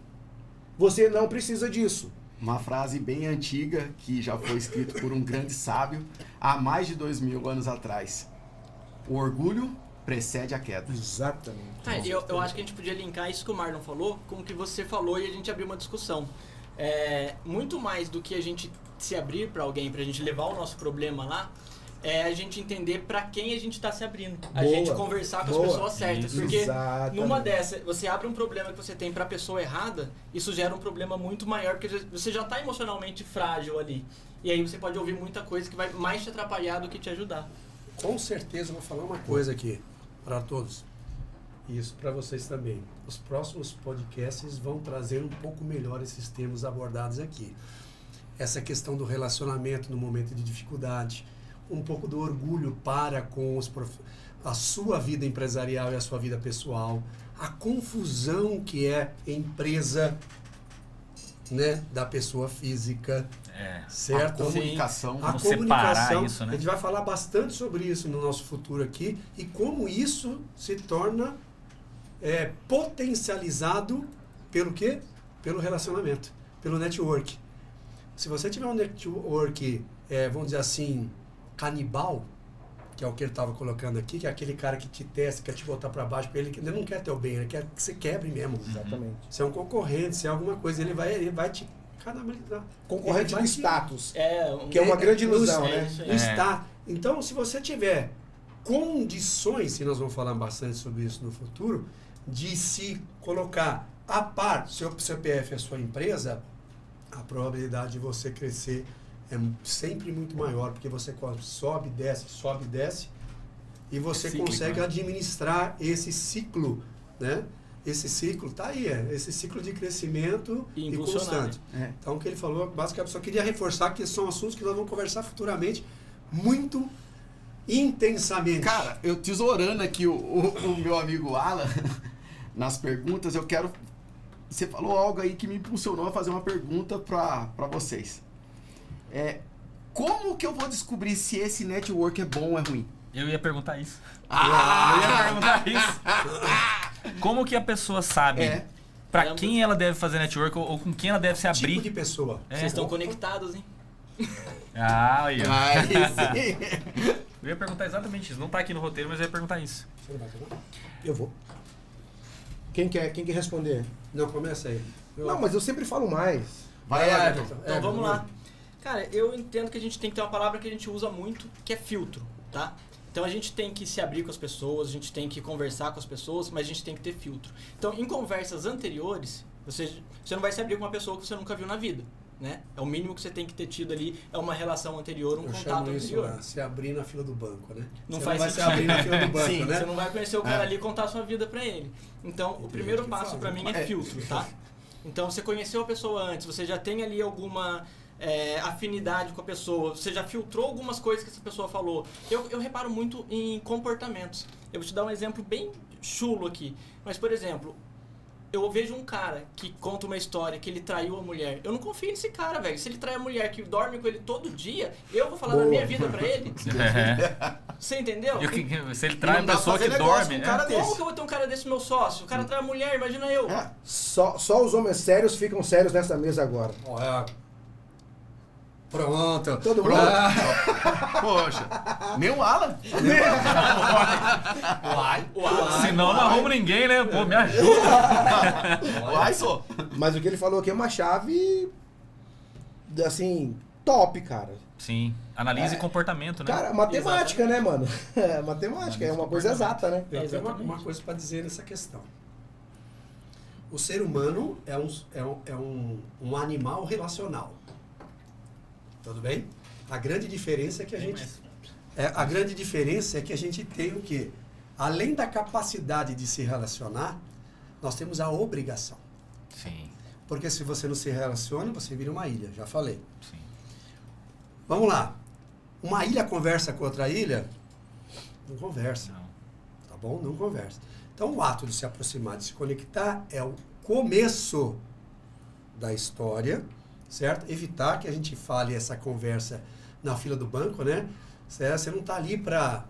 Você não precisa disso. Uma frase bem antiga que já foi escrita por um grande sábio há mais de 2000 anos atrás. O orgulho precede a queda. Exatamente. Eu acho que a gente podia linkar isso que o Marlon falou com o que você falou e a gente abriu uma discussão. Muito mais do que a gente se abrir para alguém, para a gente levar o nosso problema lá, é a gente entender para quem a gente está se abrindo. A gente conversar com as pessoas certas. Isso. Porque Exatamente. numa dessa, você abre um problema que você tem para a pessoa errada, isso gera um problema muito maior, porque você já está emocionalmente frágil ali. E aí você pode ouvir muita coisa que vai mais te atrapalhar do que te ajudar. Com certeza, eu vou falar uma coisa aqui para todos. Isso para vocês também. Os próximos podcasts vão trazer um pouco melhor esses temas abordados aqui. Essa questão do relacionamento no momento de dificuldade, um pouco do orgulho para com a sua vida empresarial e a sua vida pessoal, a confusão que é empresa, né, da pessoa física, certo? A comunicação. A Como comunicação, separar isso, né? a gente vai falar bastante sobre isso no nosso futuro aqui e como isso se torna potencializado pelo quê? Pelo relacionamento, pelo network. Se você tiver um network, vamos dizer assim, canibal, que é o que ele estava colocando aqui, que é aquele cara que te testa, quer te botar para baixo, ele não quer teu bem, ele quer que você quebre mesmo. Exatamente. Se é um concorrente, se é alguma coisa, ele vai te canibalizar. Concorrente do status. Que Que é uma grande ilusão, né? Está. Então, se você tiver condições, e nós vamos falar bastante sobre isso no futuro, de se colocar a par, seu CPF é a sua empresa, a probabilidade de você crescer é sempre muito maior, porque você sobe, desce, e você consegue administrar esse ciclo, né? Esse ciclo tá aí, esse ciclo de crescimento e constante. Então, o que ele falou, basicamente, só queria reforçar que são assuntos que nós vamos conversar futuramente muito intensamente. Cara, eu tesourando aqui o meu amigo Alan, nas perguntas, eu quero... Você falou algo aí que me impulsionou a fazer uma pergunta para vocês. Como que eu vou descobrir se esse network é bom ou é ruim? Eu ia perguntar isso. Eu ia perguntar isso. Como que a pessoa sabe pra quem ela deve fazer network ou com quem ela deve se abrir? Tipo de pessoa. Vocês estão conectados, hein? Aí, ó. Aí sim. Eu ia perguntar exatamente isso. Não tá aqui no roteiro, mas eu ia perguntar isso. Você não vai falar? Eu vou. Quem quer responder? Não, começa aí. Não, mas eu sempre falo mais. Vai lá, Everton. Então vamos lá. Cara, eu entendo que a gente tem que ter uma palavra que a gente usa muito, que é filtro, tá? Então a gente tem que se abrir com as pessoas, a gente tem que conversar com as pessoas, mas a gente tem que ter filtro. Então, em conversas anteriores, você não vai se abrir com uma pessoa que você nunca viu na vida, né? É o mínimo que você tem que ter tido ali, é uma relação anterior, um contato anterior. Se abrir na fila do banco, né? Não você faz não vai se sentido. abrir na fila do banco, Sim, né? você não vai conhecer o cara ali e contar a sua vida pra ele. Então, o primeiro que passo fala. pra mim é filtro, tá? Então, você conheceu a pessoa antes, você já tem ali alguma afinidade com a pessoa, você já filtrou algumas coisas que essa pessoa falou. Eu reparo muito em comportamentos. Eu vou te dar um exemplo bem chulo aqui. Mas, por exemplo, eu vejo um cara que conta uma história que ele traiu a mulher. Eu não confio nesse cara, velho. Se ele trai a mulher que dorme com ele todo dia, eu vou falar da minha vida pra ele. Você entendeu? Se ele trai não uma dá pessoa pra que fazer negócio dorme... com um cara Como desse. que eu vou ter um cara desse meu sócio? O cara trai a mulher, imagina eu. É. Só os homens sérios ficam sérios nessa mesa agora. Pronto. Todo mundo. Poxa, nem o Alan. Senão não arrumo ninguém, né? Pô, me ajuda. Uai, só. Mas o que ele falou aqui é uma chave, assim, top, cara. Sim, analise comportamento, né? Cara, matemática, né, mano? Matemática, é uma coisa exata, né? Eu tenho Exatamente. uma coisa para dizer nessa questão. O ser humano é um animal relacional. Tudo bem? A grande diferença é que a gente tem o quê? Além da capacidade de se relacionar, nós temos a obrigação. Sim, Porque se você não se relaciona, você vira uma ilha, já falei. sim. Vamos lá. Uma ilha conversa com outra ilha? Não conversa. Não. Tá bom? Não conversa. Então, o ato de se aproximar, de se conectar, é o começo da história, certo? Evitar que a gente fale essa conversa na fila do banco, né? Você não está ali para...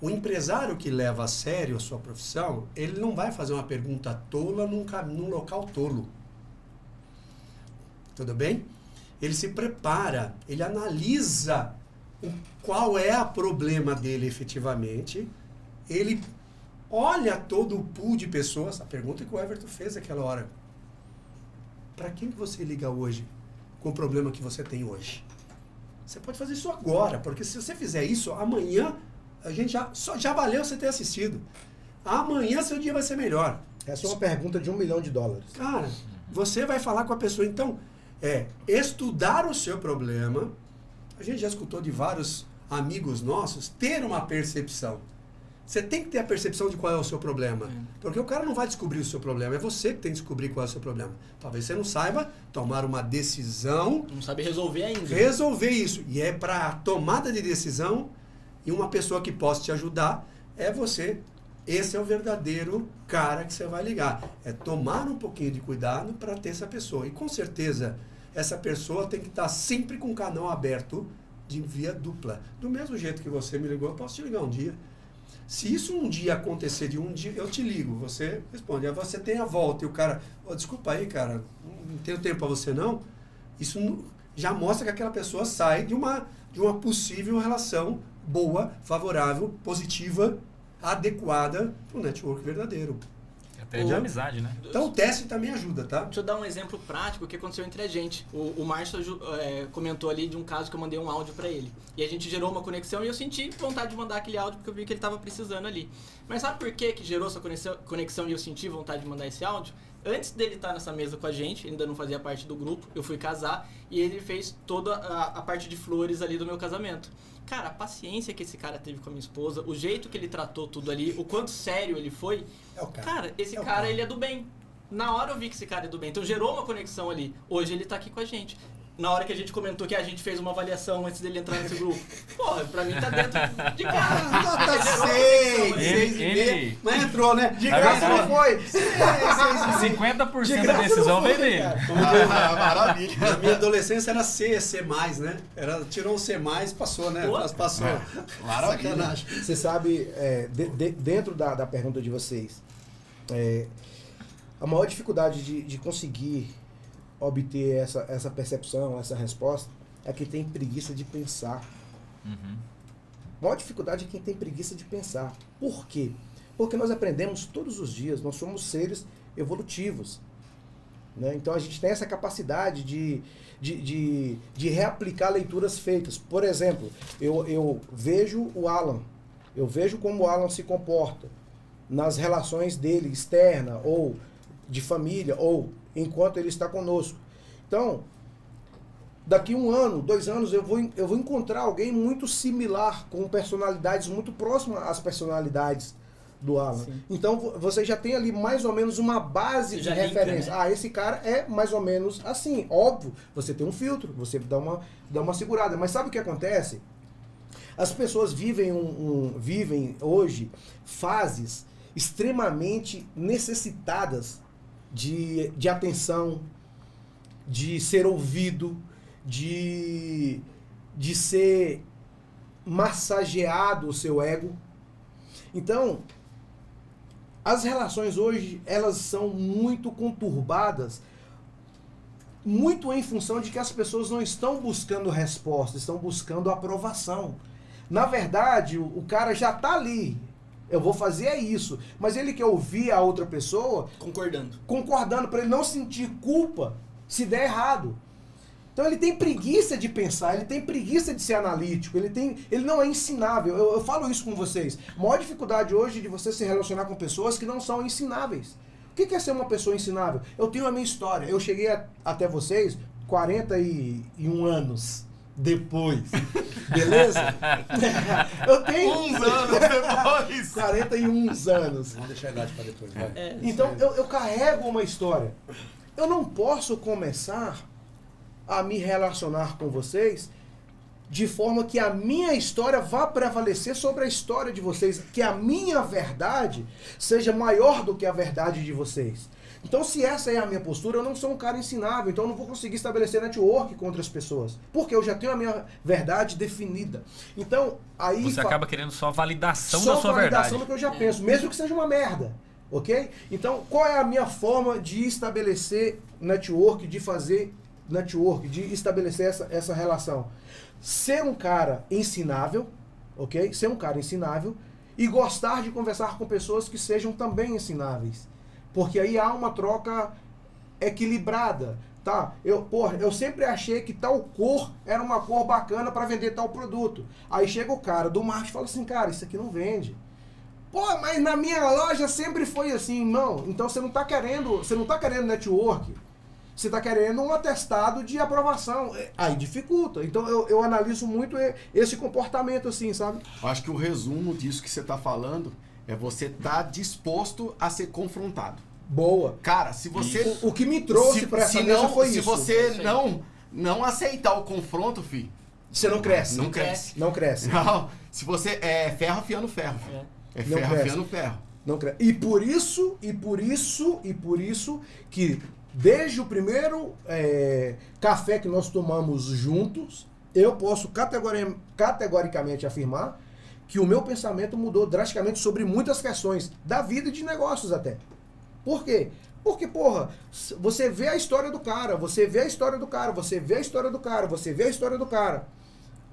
O empresário que leva a sério a sua profissão, ele não vai fazer uma pergunta tola num local tolo. Tudo bem? Ele se prepara, ele analisa qual é o problema dele efetivamente, ele olha todo o pool de pessoas, a pergunta que o Everton fez naquela hora, para quem que você liga hoje com o problema que você tem hoje? Você pode fazer isso agora, porque se você fizer isso, amanhã, a gente já valeu você ter assistido. Amanhã seu dia vai ser melhor. Essa é uma pergunta de $1 milhão. Cara, você vai falar com a pessoa, então, estudar o seu problema. A gente já escutou de vários amigos nossos, ter uma percepção. Você tem que ter a percepção de qual é o seu problema. Porque o cara não vai descobrir o seu problema, é você que tem que descobrir qual é o seu problema. Talvez você não saiba tomar uma decisão, Não sabe resolver ainda. resolver isso. E é para tomada de decisão, e uma pessoa que possa te ajudar, é você. Esse é o verdadeiro cara que você vai ligar. É tomar um pouquinho de cuidado para ter essa pessoa. E com certeza, essa pessoa tem que estar sempre com o canal aberto de via dupla. Do mesmo jeito que você me ligou, eu posso te ligar um dia. Se isso um dia acontecer de um dia, eu te ligo, você responde. Aí você tem a volta e o cara, desculpa aí, cara, não tenho tempo para você não. Isso já mostra que aquela pessoa sai de uma possível relação boa, favorável, positiva, adequada para o network verdadeiro. Até de amizade, né? Então o teste também ajuda, tá? Deixa eu dar um exemplo prático que aconteceu entre a gente. O Márcio comentou ali de um caso que eu mandei um áudio pra ele. E a gente gerou uma conexão e eu senti vontade de mandar aquele áudio porque eu vi que ele tava precisando ali. Mas sabe por que gerou essa conexão e eu senti vontade de mandar esse áudio? Antes dele estar nessa mesa com a gente, ainda não fazia parte do grupo, eu fui casar e ele fez toda a parte de flores ali do meu casamento. Cara, a paciência que esse cara teve com a minha esposa, o jeito que ele tratou tudo ali, o quanto sério ele foi. É o cara. Cara, esse cara, ele é do bem. Na hora eu vi que esse cara é do bem. Então gerou uma conexão ali. Hoje ele tá aqui com a gente. Na hora que a gente comentou que a gente fez uma avaliação antes dele entrar nesse grupo. Porra, pra mim tá dentro de casa. Nota Gerou 6, Ele- 6,5. Mas entrou, né? De Agora graça não foi. 50% da decisão vem dele. Maravilha. Na minha adolescência era C, né? Tirou um C+, passou, né? Pô. Mas passou. Maravilha. Sacanagem. Você sabe, dentro da pergunta de vocês, a maior dificuldade de conseguir obter essa percepção, essa resposta, é quem tem preguiça de pensar. Uhum. A maior dificuldade é quem tem preguiça de pensar. Por quê? Porque nós aprendemos todos os dias, nós somos seres evolutivos. Né? Então a gente tem essa capacidade de reaplicar leituras feitas. Por exemplo, eu vejo o Alan, eu vejo como o Alan se comporta nas relações dele externa, ou de família, ou enquanto ele está conosco. Então, daqui 1 ano, 2 anos, eu vou encontrar alguém muito similar, com personalidades muito próximas às personalidades do Alan. Sim. Então, você já tem ali mais ou menos uma base de Já linka, referência. né? Ah, esse cara é mais ou menos assim. Óbvio, você tem um filtro, você dá uma segurada. Mas sabe o que acontece? As pessoas vivem hoje fases extremamente necessitadas de atenção, de ser ouvido, de ser massageado o seu ego. Então, as relações hoje, elas são muito conturbadas, muito em função de que as pessoas não estão buscando resposta, estão buscando aprovação. Na verdade, o cara já está ali. Eu vou fazer isso. Mas ele quer ouvir a outra pessoa... Concordando, para ele não sentir culpa se der errado. Então ele tem preguiça de pensar, ele tem preguiça de ser analítico, ele não é ensinável. Eu falo isso com vocês. A maior dificuldade hoje de você se relacionar com pessoas que não são ensináveis. O que é ser uma pessoa ensinável? Eu tenho a minha história. Eu cheguei até vocês 41 anos depois. Beleza? Eu tenho... Uns anos depois. 41 anos. Vamos deixar a idade para depois, vai. Então eu carrego uma história. Eu não posso começar a me relacionar com vocês de forma que a minha história vá prevalecer sobre a história de vocês, que a minha verdade seja maior do que a verdade de vocês. Então, se essa é a minha postura, eu não sou um cara ensinável, então eu não vou conseguir estabelecer network com outras pessoas, porque eu já tenho a minha verdade definida. Então, aí... Você acaba querendo só validação da sua Só validação verdade. do que eu já penso, mesmo que seja uma merda, ok? Então, qual é a minha forma de estabelecer network, de fazer network, de estabelecer essa relação? Ser um cara ensinável, ok? Ser um cara ensinável e gostar de conversar com pessoas que sejam também ensináveis. Porque aí há uma troca equilibrada, tá? Eu sempre achei que tal cor era uma cor bacana para vender tal produto. Aí chega o cara do marketing e fala assim, cara, isso aqui não vende. Pô, mas na minha loja sempre foi assim, irmão. Então você não tá querendo network. Você está querendo um atestado de aprovação. Aí dificulta. Então eu analiso muito esse comportamento assim, sabe? Eu acho que o resumo disso que você está falando é você estar disposto a ser confrontado. Boa. Cara, se você... O que me trouxe para essa mesa foi isso. Se você não aceitar o confronto, filho... Você não cresce. Não cresce. Não cresce. Não. Se você... É ferro afiando ferro. É ferro afiando ferro. Não cresce. E por isso que... Desde o primeiro café que nós tomamos juntos, eu posso categoricamente afirmar que o meu pensamento mudou drasticamente sobre muitas questões da vida e de negócios até. Por quê? Porque, porra, você vê a história do cara, você vê a história do cara, você vê a história do cara, você vê a história do cara.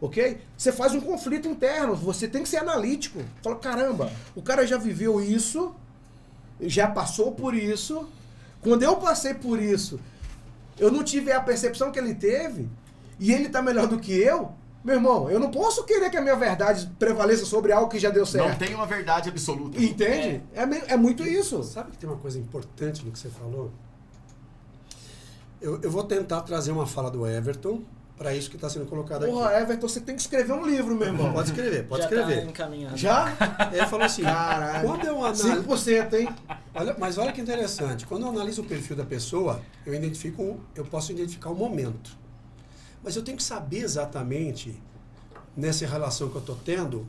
Ok? Você faz um conflito interno, você tem que ser analítico. Fala, caramba, o cara já viveu isso, já passou por isso. Quando eu passei por isso, eu não tive a percepção que ele teve, e ele tá melhor do que eu, meu irmão, eu não posso querer que a minha verdade prevaleça sobre algo que já deu certo. Não tem uma verdade absoluta. Entende? É muito isso. Sabe que tem uma coisa importante no que você falou? Eu vou tentar trazer uma fala do Everton para isso que está sendo colocado aqui. Porra, Everton, você tem que escrever um livro, meu irmão. Pode escrever. Tá encaminhado. Já? Ele falou assim, caralho, quando eu analiso... 5%, hein? Mas olha que interessante, quando eu analiso o perfil da pessoa, eu posso identificar o momento. Mas eu tenho que saber exatamente, nessa relação que eu estou tendo,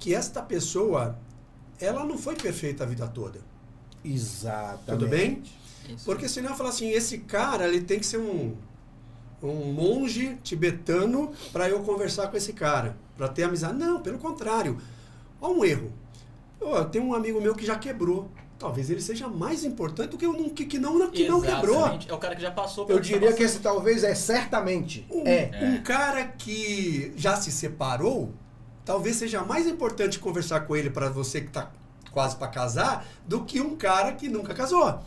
que esta pessoa, ela não foi perfeita a vida toda. Exatamente. Tudo bem? Isso. Porque senão eu falo assim, esse cara, ele tem que ser um monge tibetano para eu conversar com esse cara, para ter amizade. Não, pelo contrário. Olha um erro. Eu tenho um amigo meu que já quebrou. Talvez ele seja mais importante do que que não quebrou. É o cara que já passou. Eu diria que esse talvez é certamente. Um cara que já se separou, talvez seja mais importante conversar com ele para você que está quase para casar, do que um cara que nunca casou.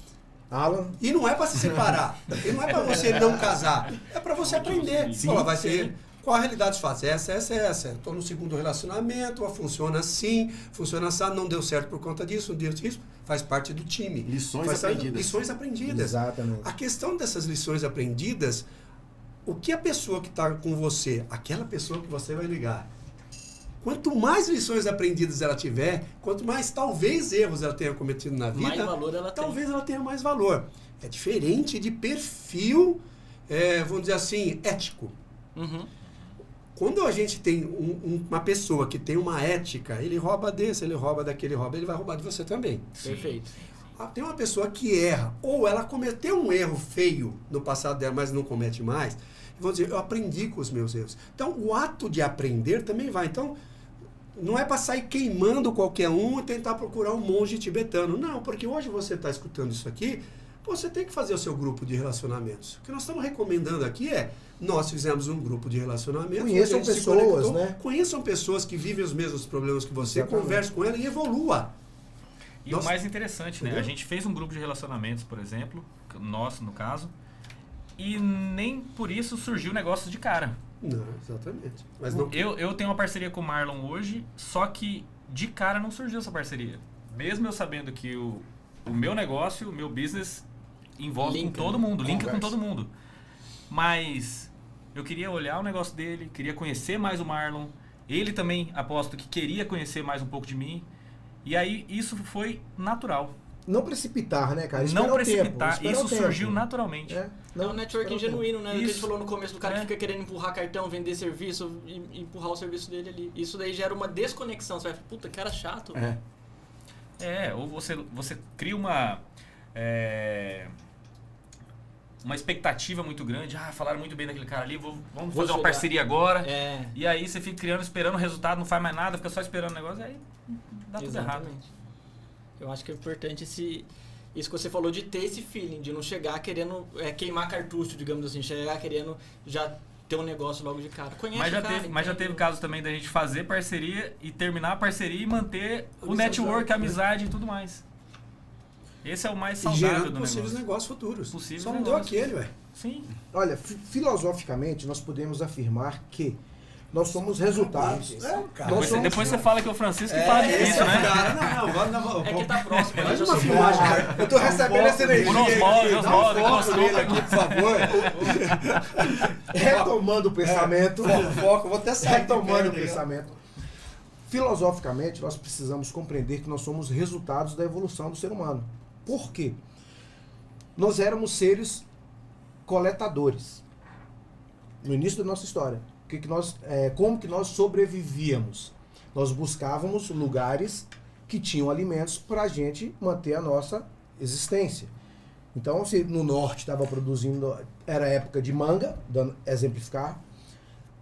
Alan. E não é para se separar. E não é para você não casar. É para você aprender. Sim, fala, vai ser... Qual a realidade faz? Essa. Estou no segundo relacionamento, funciona assim, não deu certo por conta disso, não deu isso. Faz parte do time. Lições aprendidas. Lições aprendidas. Exatamente. A questão dessas lições aprendidas, o que a pessoa que está com você, aquela pessoa que você vai ligar, quanto mais lições aprendidas ela tiver, quanto mais talvez erros ela tenha cometido na vida, mais valor ela talvez ela tenha mais valor. É diferente de perfil, vamos dizer assim, ético. Uhum. Quando a gente tem uma pessoa que tem uma ética, ele rouba desse, ele rouba daquele, ele vai roubar de você também. Perfeito. Tem uma pessoa que erra, ou ela cometeu um erro feio no passado dela, mas não comete mais, vamos dizer, eu aprendi com os meus erros. Então, o ato de aprender também vai. Então, não é para sair queimando qualquer um e tentar procurar um monge tibetano. Não, porque hoje você está escutando isso aqui, você tem que fazer o seu grupo de relacionamentos. O que nós estamos recomendando aqui nós fizemos um grupo de relacionamentos. Conheçam pessoas, né? Conheçam pessoas que vivem os mesmos problemas que você, converse com elas e evolua. E o mais interessante, né? A gente fez um grupo de relacionamentos, por exemplo, nosso no caso, e nem por isso surgiu negócio de cara. Não, exatamente. Mas não... Eu tenho uma parceria com o Marlon hoje, só que de cara não surgiu essa parceria. Mesmo eu sabendo que o meu negócio, o meu business envolve com todo mundo, linka com todo mundo. Mas eu queria olhar o negócio dele, queria conhecer mais o Marlon. Ele também, aposto que queria conhecer mais um pouco de mim. E aí isso foi natural. Não precipitar, né, cara? Não precipitar, isso surgiu naturalmente. Não, o networking genuíno, né? O que a gente falou no começo do cara que fica querendo empurrar cartão, vender serviço e empurrar o serviço dele ali. Isso daí gera uma desconexão. Você vai falar, puta, cara chato. Ou você cria uma expectativa muito grande. Falaram muito bem daquele cara ali, vamos fazer uma parceria agora. E aí você fica criando, esperando o resultado, não faz mais nada, fica só esperando o negócio, aí dá tudo errado. Eu acho que é importante isso que você falou, de ter esse feeling, de não chegar querendo queimar cartucho, digamos assim, chegar querendo já ter um negócio logo de cara. Mas já teve casos também da gente fazer parceria e terminar a parceria e manter o network, a amizade e tudo mais. Esse é o mais saudável do negócio. Possíveis negócios futuros. Só não deu aquele, velho. Sim. Olha, filosoficamente, nós podemos afirmar que nós somos resultados. Depois você fala que é o Francisco que fala difícil, né? Não. É que tá próximo. Faz uma filmagem, cara. Eu tô recebendo essa energia. Dá um foco nele aqui, por favor. Retomando o pensamento. Foco, vou até sair. Retomando o pensamento. Filosoficamente, nós precisamos compreender que nós somos resultados da evolução do ser humano. Por quê? Nós éramos seres coletadores no início da nossa história. Como que nós sobrevivíamos? Nós buscávamos lugares que tinham alimentos para a gente manter a nossa existência. Então, se no norte estava produzindo, era época de manga, dando exemplificar,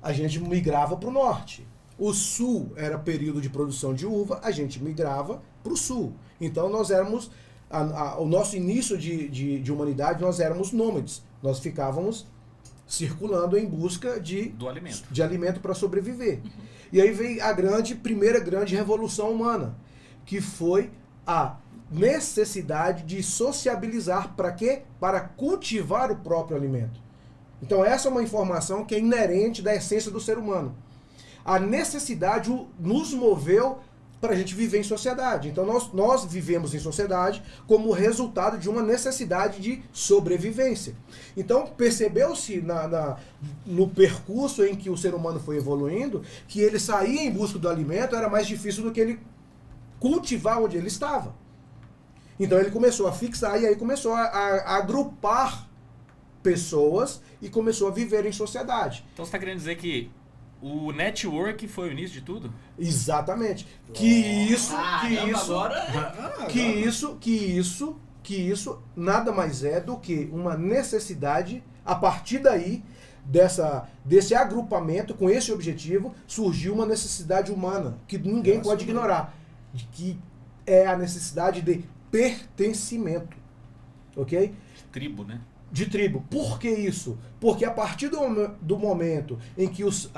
a gente migrava para o norte. O sul era período de produção de uva, a gente migrava para o sul. Então, nós éramos, o nosso início de humanidade, nós éramos nômades. Nós ficávamos circulando em busca de alimento para sobreviver. E aí veio a primeira grande revolução humana, que foi a necessidade de sociabilizar. Para quê? Para cultivar o próprio alimento. Então essa é uma informação que é inerente da essência do ser humano. A necessidade nos moveu para a gente viver em sociedade. Então nós vivemos em sociedade como resultado de uma necessidade de sobrevivência. Então percebeu-se no percurso em que o ser humano foi evoluindo, que ele sair em busca do alimento era mais difícil do que ele cultivar onde ele estava. Então ele começou a fixar e aí começou a agrupar pessoas e começou a viver em sociedade. Então você está querendo dizer que o network foi o início de tudo? Exatamente. Que isso nada mais é do que uma necessidade. A partir daí, desse agrupamento, com esse objetivo, surgiu uma necessidade humana que ninguém pode ignorar, que é a necessidade de pertencimento. Ok? Tribo, né? De tribo. Por que isso? Porque a partir do momento em que os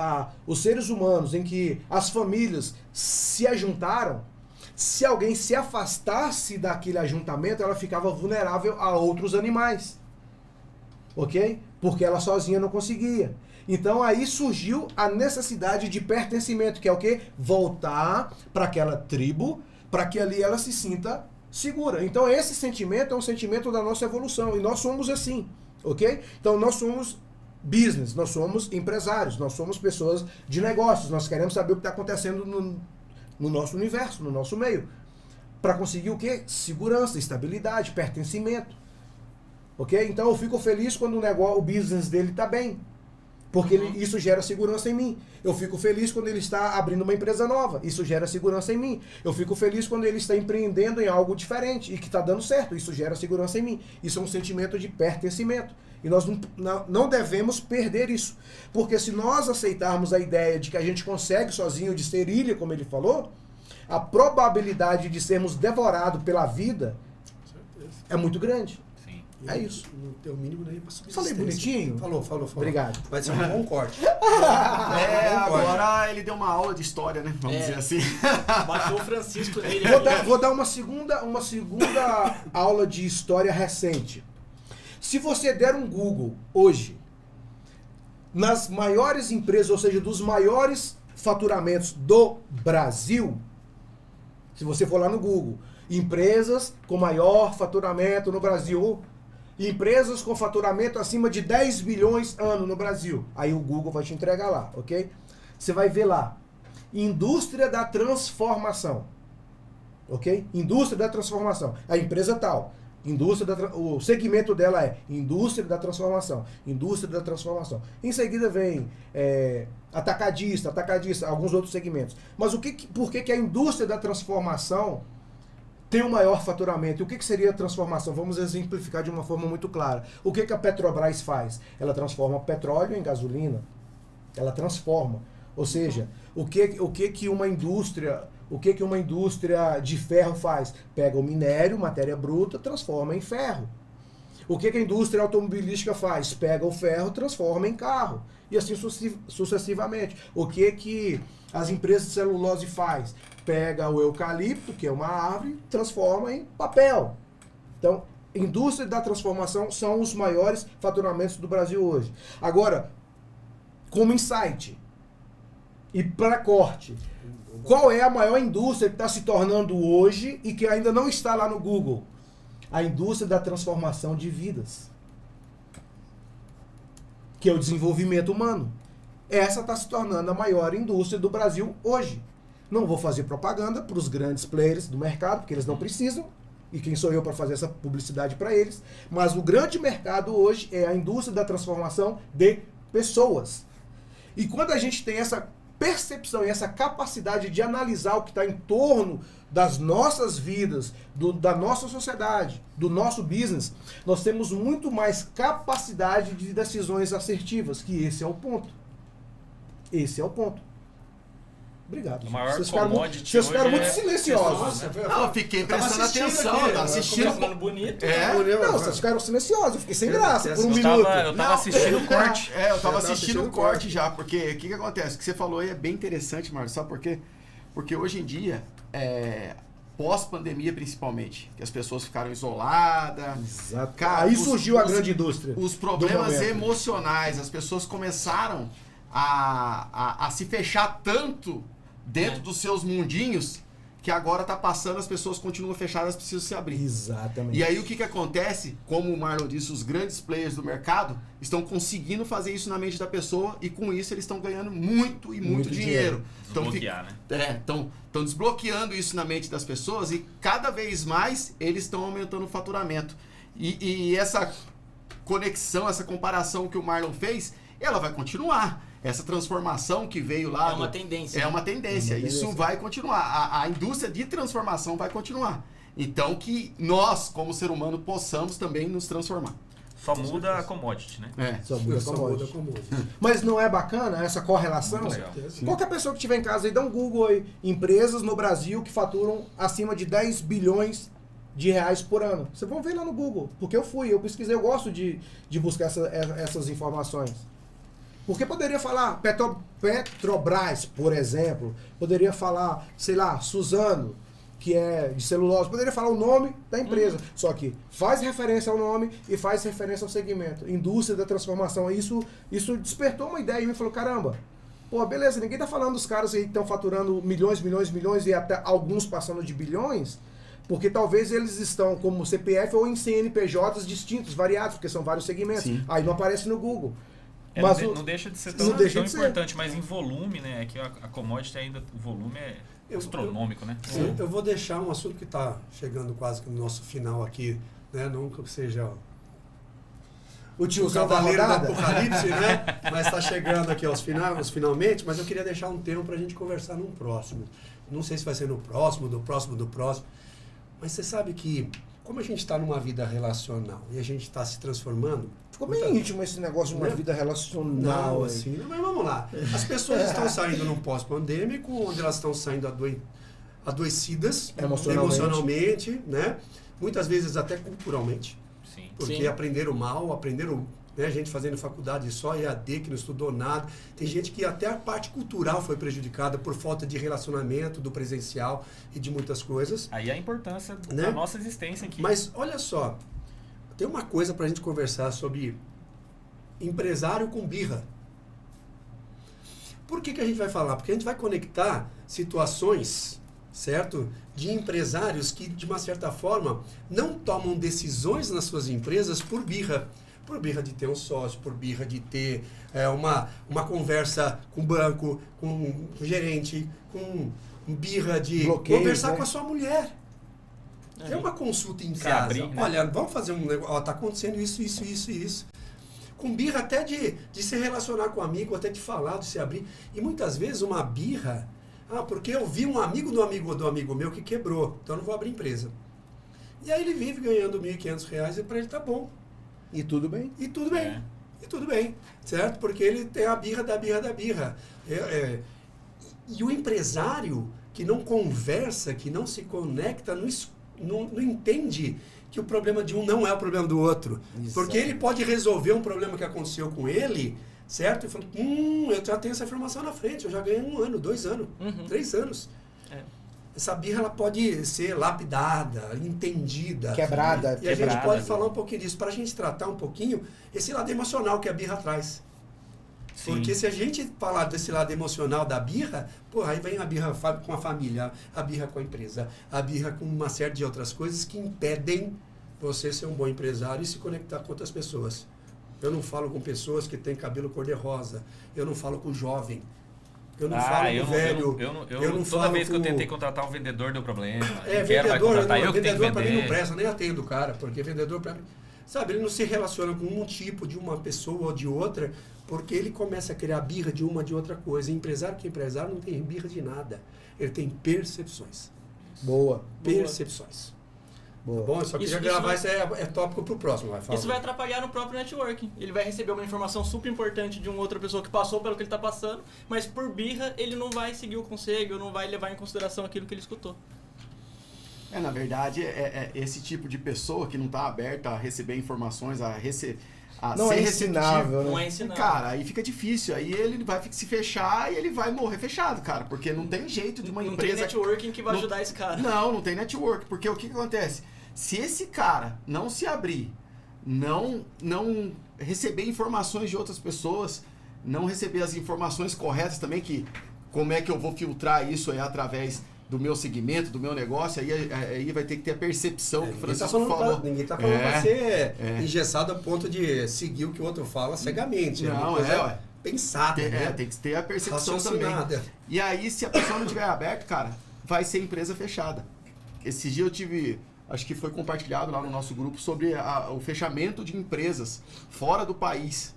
seres humanos, em que as famílias se ajuntaram, se alguém se afastasse daquele ajuntamento, ela ficava vulnerável a outros animais. Ok? Porque ela sozinha não conseguia. Então aí surgiu a necessidade de pertencimento, que é o quê? Voltar para aquela tribo, para que ali ela se sinta segura. Então esse sentimento é um sentimento da nossa evolução e nós somos assim, ok? Então nós somos business, nós somos empresários, nós somos pessoas de negócios, nós queremos saber o que está acontecendo no nosso universo, no nosso meio, para conseguir o quê? Segurança, estabilidade, pertencimento, ok? Então eu fico feliz quando o business dele está bem, porque isso gera segurança em mim. Eu fico feliz quando ele está abrindo uma empresa nova. Isso gera segurança em mim. Eu fico feliz quando ele está empreendendo em algo diferente e que está dando certo. Isso gera segurança em mim. Isso é um sentimento de pertencimento. E nós não devemos perder isso. Porque se nós aceitarmos a ideia de que a gente consegue sozinho, de ser ilha, como ele falou, a probabilidade de sermos devorados pela vida é muito grande. Sim. É isso. Não tem o mínimo nem pra subsistência. Falei bonitinho? Falou. Obrigado. Vai ser um bom corte. Agora ele deu uma aula de história, né? Vamos dizer assim. Baixou o Francisco nele. Vou dar uma segunda aula de história recente. Se você der um Google hoje, nas maiores empresas, ou seja, dos maiores faturamentos do Brasil, se você for lá no Google, empresas com maior faturamento no Brasil, empresas com faturamento acima de 10 bilhões ano no Brasil, aí o Google vai te entregar lá, ok? Você vai ver lá, indústria da transformação, ok? Indústria da transformação, a empresa tal. O segmento dela é indústria da transformação. Indústria da transformação. Em seguida vem atacadista, alguns outros segmentos. Mas por que a indústria da transformação tem o maior faturamento? E o que seria a transformação? Vamos exemplificar de uma forma muito clara. O que a Petrobras faz? Ela transforma petróleo em gasolina. Ela transforma. Ou seja, o que uma indústria de ferro faz? Pega o minério, matéria bruta, transforma em ferro. O que a indústria automobilística faz? Pega o ferro, transforma em carro. E assim sucessivamente. O que as empresas de celulose faz? Pega o eucalipto, que é uma árvore, transforma em papel. Então, indústria da transformação são os maiores faturamentos do Brasil hoje. Agora, como insight e para corte, qual é a maior indústria que está se tornando hoje e que ainda não está lá no Google? A indústria da transformação de vidas, que é o desenvolvimento humano. Essa está se tornando a maior indústria do Brasil hoje. Não vou fazer propaganda para os grandes players do mercado, porque eles não precisam, e quem sou eu para fazer essa publicidade para eles, mas o grande mercado hoje é a indústria da transformação de pessoas. E quando a gente tem essa percepção e essa capacidade de analisar o que está em torno das nossas vidas, da nossa sociedade, do nosso business, nós temos muito mais capacidade de decisões assertivas, que esse é o ponto. Esse é o ponto. Obrigado. O maior Vocês commodity ficaram muito silenciosos. Não, eu fiquei prestando atenção. Eu tava assistindo. Falando bonito. Não, vocês ficaram silenciosos. Eu fiquei sem graça por um minuto. Eu tava assistindo o corte. Eu tava assistindo o corte já, porque o que acontece? O que você falou aí é bem interessante, Marcos. Sabe por quê? Porque hoje em dia, pós-pandemia principalmente, que as pessoas ficaram isoladas. Exato. Cara, aí surgiu a grande indústria. Os problemas emocionais, as pessoas começaram a se fechar tanto dentro dos seus mundinhos que agora tá passando, as pessoas continuam fechadas, precisam se abrir. Exatamente. E aí o que acontece? Como o Marlon disse, os grandes players do mercado estão conseguindo fazer isso na mente da pessoa e com isso eles estão ganhando muito dinheiro. Desbloquear, né? Estão desbloqueando isso na mente das pessoas e cada vez mais eles estão aumentando o faturamento. E essa conexão, essa comparação que o Marlon fez, ela vai continuar. Essa transformação que veio lá... É uma tendência. É uma tendência. Isso vai continuar. A indústria de transformação vai continuar. Então que nós, como ser humano, possamos também nos transformar. Só muda a commodity, né? Só muda Só muda commodity. Mas não é bacana essa correlação? Muito legal. Qualquer pessoa que estiver em casa aí, dá um Google aí. Empresas no Brasil que faturam acima de 10 bilhões de reais por ano. Vocês vão ver lá no Google. Porque eu pesquisei, eu gosto de buscar essas informações. Porque poderia falar Petrobras, por exemplo, poderia falar, sei lá, Suzano, que é de celulose, poderia falar o nome da empresa, só que faz referência ao nome e faz referência ao segmento. Indústria da transformação, isso despertou uma ideia e me falou, caramba, pô, beleza, ninguém tá falando dos caras aí que estão faturando milhões e até alguns passando de bilhões, porque talvez eles estão como CPF ou em CNPJs distintos, variados, porque são vários segmentos. Sim. Aí não aparece no Google. Mas não deixa de ser tão importante, mas em volume, né? É que a commodity ainda, o volume é astronômico, né? Eu vou deixar um assunto que está chegando quase que no nosso final aqui, né? Não que seja o tiozão cavaleiro do Apocalipse, né? Mas está chegando aqui aos finalmente, mas eu queria deixar um tema para a gente conversar num próximo. Não sei se vai ser no próximo, do próximo. Mas você sabe que como a gente está numa vida relacional e a gente está se transformando... Ficou bem íntimo esse negócio de uma vida relacional. Não, assim, mas vamos lá. As pessoas estão saindo num pós-pandêmico, onde elas estão saindo adoecidas emocionalmente, né? Muitas vezes até culturalmente. Sim. Porque aprenderam mal, né, gente fazendo faculdade só EAD, que não estudou nada. Tem gente que até a parte cultural foi prejudicada por falta de relacionamento do presencial e de muitas coisas. Aí a importância né? da nossa existência aqui. Mas olha só, tem uma coisa para a gente conversar sobre empresário com birra. Por que a gente vai falar? Porque a gente vai conectar situações, certo? De empresários que, de uma certa forma, não tomam decisões nas suas empresas por birra. Por birra de ter um sócio, por birra de ter uma conversa com o banco, com o gerente, com birra de conversar com a sua mulher. É uma consulta em casa. Abrir, né? Olha, vamos fazer um negócio. Está acontecendo isso. Com birra até de se relacionar com um amigo, até de falar, de se abrir. E muitas vezes uma birra... porque eu vi um amigo do amigo meu que quebrou, então eu não vou abrir empresa. E aí ele vive ganhando R$ 1.500 e para ele tá bom. E tudo bem? E tudo bem. E tudo bem, certo? Porque ele tem a birra da birra. E o empresário que não conversa, que não se conecta, não entende que o problema de um não é o problema do outro. Exato. Porque ele pode resolver um problema que aconteceu com ele, certo? E falou, eu já tenho essa informação na frente, eu já ganhei 1 ano, 2 anos, 3 anos. Essa birra ela pode ser lapidada, entendida. Quebrada. E a gente pode falar um pouquinho disso, para a gente tratar um pouquinho esse lado emocional que a birra traz. Sim. Porque se a gente falar desse lado emocional da birra, aí vem a birra com a família, a birra com a empresa, a birra com uma série de outras coisas que impedem você ser um bom empresário e se conectar com outras pessoas. Eu não falo com pessoas que têm cabelo cor-de-rosa. Eu não falo com jovem. Eu não falo com velho. Toda vez que eu tentei contratar um vendedor, deu problema. Vendedor para mim não presta, nem atendo o cara, porque vendedor para mim... Sabe, ele não se relaciona com um tipo de uma pessoa ou de outra, porque ele começa a criar birra de uma de outra coisa. Empresário que é empresário não tem birra de nada. Ele tem percepções. Boa. Percepções. Boa. Tá bom, eu só queria gravar, isso é tópico pro próximo. Isso vai atrapalhar no próprio networking. Ele vai receber uma informação super importante de uma outra pessoa que passou pelo que ele está passando, mas por birra ele não vai seguir o conselho, não vai levar em consideração aquilo que ele escutou. Na verdade, esse tipo de pessoa que não está aberta a receber informações, não é ensinável, né? Não é ensinável. Cara, aí fica difícil. Aí ele vai se fechar e ele vai morrer fechado, cara. Porque não tem jeito de uma empresa... Não tem networking que vai ajudar esse cara. Não tem network. Porque o que acontece? Se esse cara não se abrir, não receber informações de outras pessoas, não receber as informações corretas também, que como é que eu vou filtrar isso aí através do meu segmento, do meu negócio, aí vai ter que ter a percepção que o Francisco falou. Ninguém está falando para ser engessado a ponto de seguir o que o outro fala cegamente. Não, pensada, né? Tem que ter a percepção também. E aí, se a pessoa não tiver aberto, cara, vai ser empresa fechada. Esse dia eu tive... Acho que foi compartilhado lá no nosso grupo sobre o fechamento de empresas fora do país.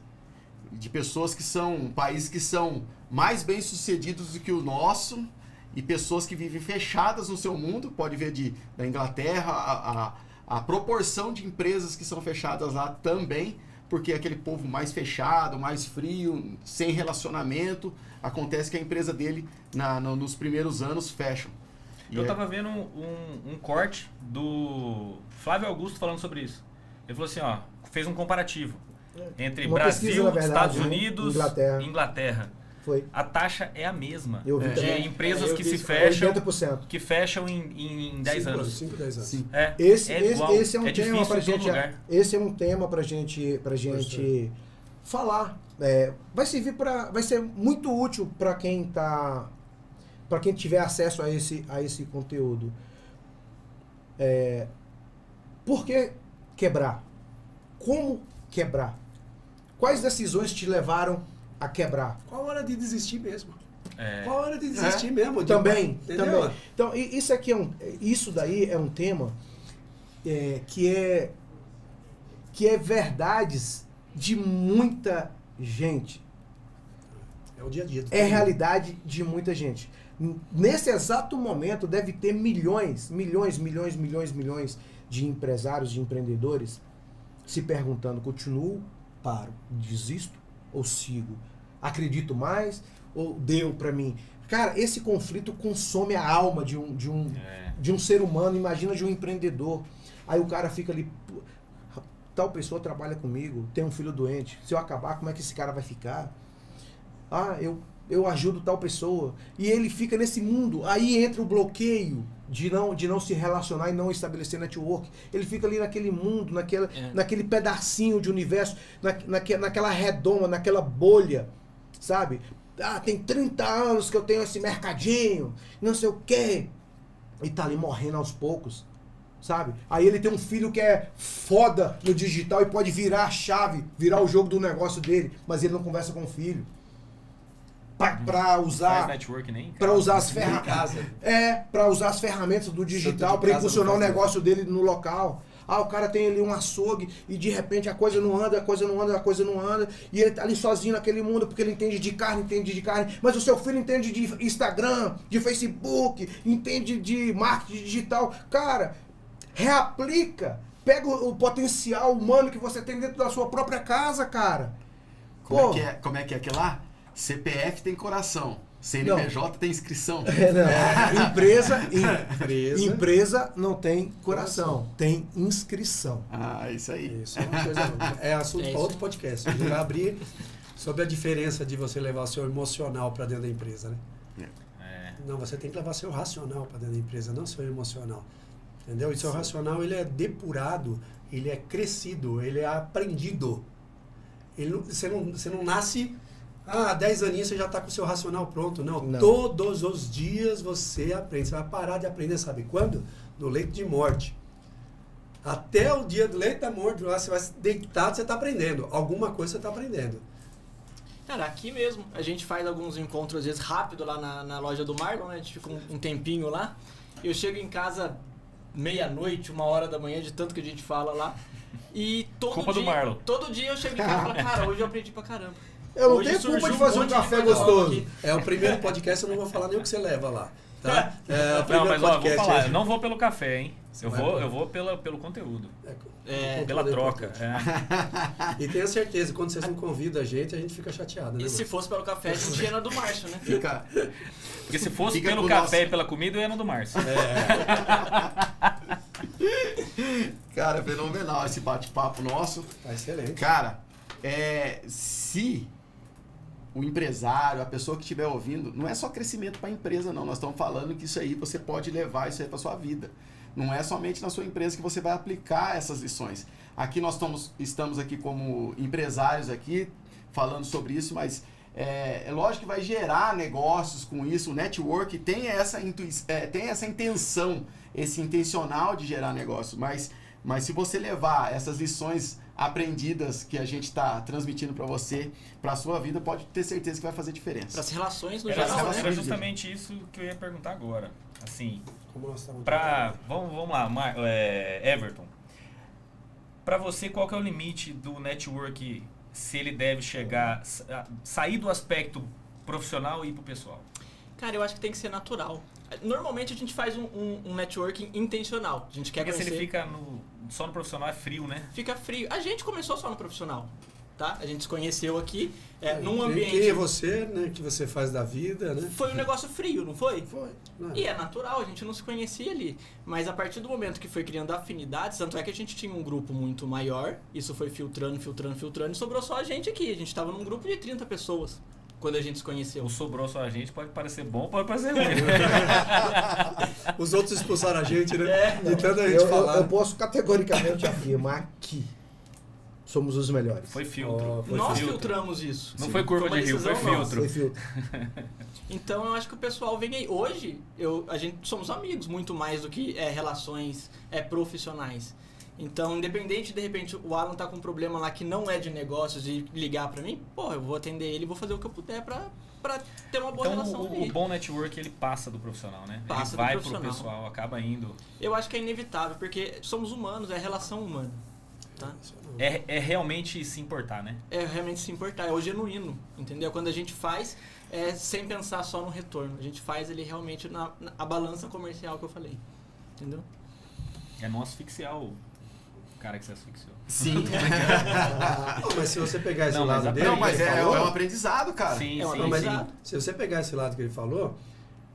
De pessoas que são... Países que são mais bem-sucedidos do que o nosso e pessoas que vivem fechadas no seu mundo. Pode ver da Inglaterra, a proporção de empresas que são fechadas lá também, porque é aquele povo mais fechado, mais frio, sem relacionamento. Acontece que a empresa dele, nos primeiros anos, fecham. Eu estava vendo um corte do Flávio Augusto falando sobre isso. Ele falou assim, fez um comparativo entre Brasil, Estados Unidos e Inglaterra. Foi. A taxa é a mesma. Eu vi de empresas que se fecham, 80%. Que fecham em 10 anos. 5, 10 anos. Sim. Esse é um tema difícil pra em todo gente. lugar. Esse é um tema pra gente falar. Vai ser muito útil para quem tiver acesso a esse conteúdo. Por que quebrar? Como quebrar? Quais decisões te levaram a quebrar? Qual a hora de desistir mesmo? Qual a hora de desistir mesmo? Também. Então, isso daí é um tema que é verdades de muita gente. É o dia a dia. É realidade de muita gente. Nesse exato momento deve ter milhões de empresários, de empreendedores, se perguntando, continuo, paro, desisto ou sigo? Acredito mais ou deu pra mim? Cara, esse conflito consome a alma de um ser humano, imagina de um empreendedor. Aí o cara fica ali, tal pessoa trabalha comigo, tem um filho doente, se eu acabar, como é que esse cara vai ficar? Ah, eu ajudo tal pessoa. E ele fica nesse mundo, aí entra o bloqueio de não se relacionar e não estabelecer network. Ele fica ali naquele mundo, naquele pedacinho de universo, naquela redoma, naquela bolha, sabe? Ah, tem 30 anos que eu tenho esse mercadinho, não sei o quê. E tá ali morrendo aos poucos, sabe? Aí ele tem um filho que é foda no digital e pode virar a chave, virar o jogo do negócio dele, mas ele não conversa com o filho. Pra usar... Faz network nem em casa. Pra usar as ferramentas. Pra usar as ferramentas do digital, pra impulsionar o negócio dele no local. Ah, o cara tem ali um açougue e de repente a coisa não anda, e ele tá ali sozinho naquele mundo porque ele entende de carne, mas o seu filho entende de Instagram, de Facebook, entende de marketing digital. Cara, reaplica, pega o potencial humano que você tem dentro da sua própria casa, cara. Como é que é aquilo lá? CPF tem coração. CNPJ tem inscrição. Empresa não tem coração, tem inscrição. Ah, isso aí. Isso é uma coisa. É assunto para outro podcast. A gente vai abrir sobre a diferença de você levar o seu emocional para dentro da empresa, né? Não, você tem que levar seu racional para dentro da empresa, não seu emocional. Entendeu? E seu racional, ele é depurado, ele é crescido, ele é aprendido. Você não nasce... 10 aninhos você já está com o seu racional pronto. Não, todos os dias você aprende. Você vai parar de aprender, sabe quando? No leito de morte. Até o dia do leito da morte, lá você vai deitado, você está aprendendo. Alguma coisa você está aprendendo. Cara, aqui mesmo, a gente faz alguns encontros, às vezes, rápido lá na loja do Marlon, né? A gente fica um tempinho lá. Eu chego em casa meia-noite, 1h da manhã, de tanto que a gente fala lá. E todo dia eu chego em casa e falo, cara, hoje eu aprendi pra caramba. Eu não tenho culpa de fazer um café gostoso. É o primeiro podcast, eu não vou falar nem o que você leva lá. Tá? Não, mas ó, vou falar, eu não vou pelo café, hein? Eu vou pelo conteúdo. Pela troca. E tenha certeza, quando vocês não convidam a gente fica chateado, né? E se fosse pelo café, a gente ia na do Márcio, né? Porque se fosse pelo café e pela comida, eu ia na do Márcio. Cara, fenomenal esse bate-papo nosso. Tá excelente. Cara, se o empresário, a pessoa que estiver ouvindo, não é só crescimento para a empresa, não. Nós estamos falando que isso aí você pode levar isso aí para sua vida. Não é somente na sua empresa que você vai aplicar essas lições. Aqui nós estamos aqui como empresários aqui, falando sobre isso, mas é lógico que vai gerar negócios com isso. O network tem essa intenção, esse intencional de gerar negócio. Mas se você levar essas lições aprendidas que a gente está transmitindo para você, para a sua vida, pode ter certeza que vai fazer diferença. Para as relações no geral, né? É justamente isso que eu ia perguntar agora. Assim, vamos lá, Everton. Para você, qual que é o limite do network, se ele deve sair do aspecto profissional e ir para o pessoal? Cara, eu acho que tem que ser natural. Normalmente a gente faz um networking intencional. A gente quer conhecer... se ele fica só no profissional, é frio, né? Fica frio. A gente começou só no profissional, tá? A gente se conheceu aqui, num ambiente... Quem é você, né? Que você faz da vida, né? Foi um negócio frio, não foi? Foi. E é natural, a gente não se conhecia ali. Mas a partir do momento que foi criando afinidades, tanto é que a gente tinha um grupo muito maior, isso foi filtrando, e sobrou só a gente aqui. A gente estava num grupo de 30 pessoas. Quando a gente se conheceu. O sobrou só a gente pode parecer bom, pode parecer ruim. Os outros expulsaram a gente, né? De tanta gente falar. Eu posso categoricamente afirmar que somos os melhores. Foi filtro. Nós filtramos isso. Não foi curva de rio, foi filtro. Foi filtro. Então eu acho que o pessoal vem aí. Hoje, a gente somos amigos, muito mais do que relações profissionais. Então, independente, de repente, o Alan tá com um problema lá que não é de negócios e ligar pra mim, eu vou atender ele, vou fazer o que eu puder pra ter uma boa relação. Então, o bom network, ele passa do profissional, né? Passa ele vai pro pessoal, acaba indo. Eu acho que é inevitável, porque somos humanos, é relação humana, tá? É realmente se importar, né? É realmente se importar, é o genuíno, entendeu? Quando a gente faz, sem pensar só no retorno. A gente faz ele realmente na balança comercial que eu falei, entendeu? É não asfixiar o cara que se asfixiou. Sim. Não, mas se você pegar esse Não, mas lado dele... Não, mas que ele é falou, um aprendizado, cara. Sim, É um sim, aprendizado. sim. se você pegar esse lado que ele falou,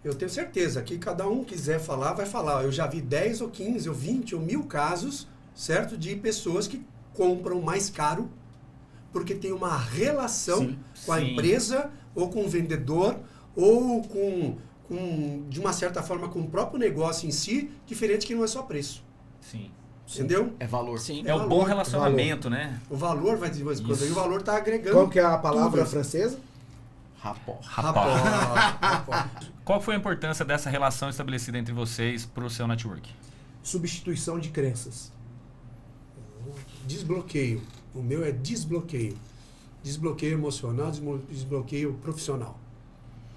eu tenho certeza que cada um quiser falar, vai falar. Eu já vi 10 ou 15 ou 20 ou 1000 casos, certo? De pessoas que compram mais caro porque tem uma relação Sim, com a sim. empresa ou com o vendedor ou de uma certa forma, com o próprio negócio em si, diferente que não é só preço. Sim. Entendeu? É valor. Sim. É o bom valor, relacionamento, né? O valor vai desenvolver quando Isso. aí o valor está agregando. Qual que é a palavra tudo. francesa? Rapó. Rapaz. Qual foi a importância dessa relação estabelecida entre vocês para o seu network? Substituição de crenças. Desbloqueio. O meu é desbloqueio. Desbloqueio emocional, desbloqueio profissional.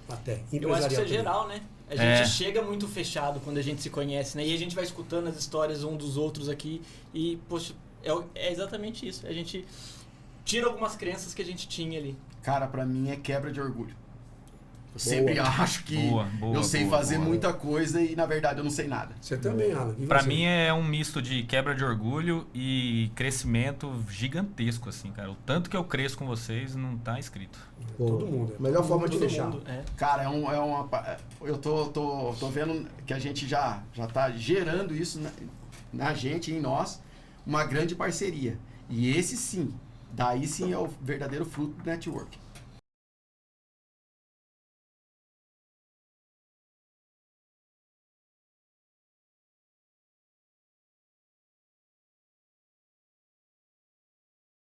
Até. Eu acho que isso é empresarial também. geral, né? A gente chega muito fechado quando a gente se conhece, né? E a gente vai escutando as histórias um dos outros aqui e, poxa, é exatamente isso. A gente tira algumas crenças que a gente tinha ali. Cara, pra mim é quebra de orgulho. Eu sempre acho que Boa, eu sei fazer boa. muita coisa e na verdade eu não sei nada. Você também, Alan. E Pra você? mim é um misto de quebra de orgulho e crescimento gigantesco, assim, cara. O tanto que eu cresço com vocês não tá escrito. Pô, Todo mundo. Melhor forma de Todo fechar. mundo, é. Cara, eu tô vendo que a gente já tá gerando isso na gente, em nós, uma grande parceria. E esse sim, daí sim é o verdadeiro fruto do network.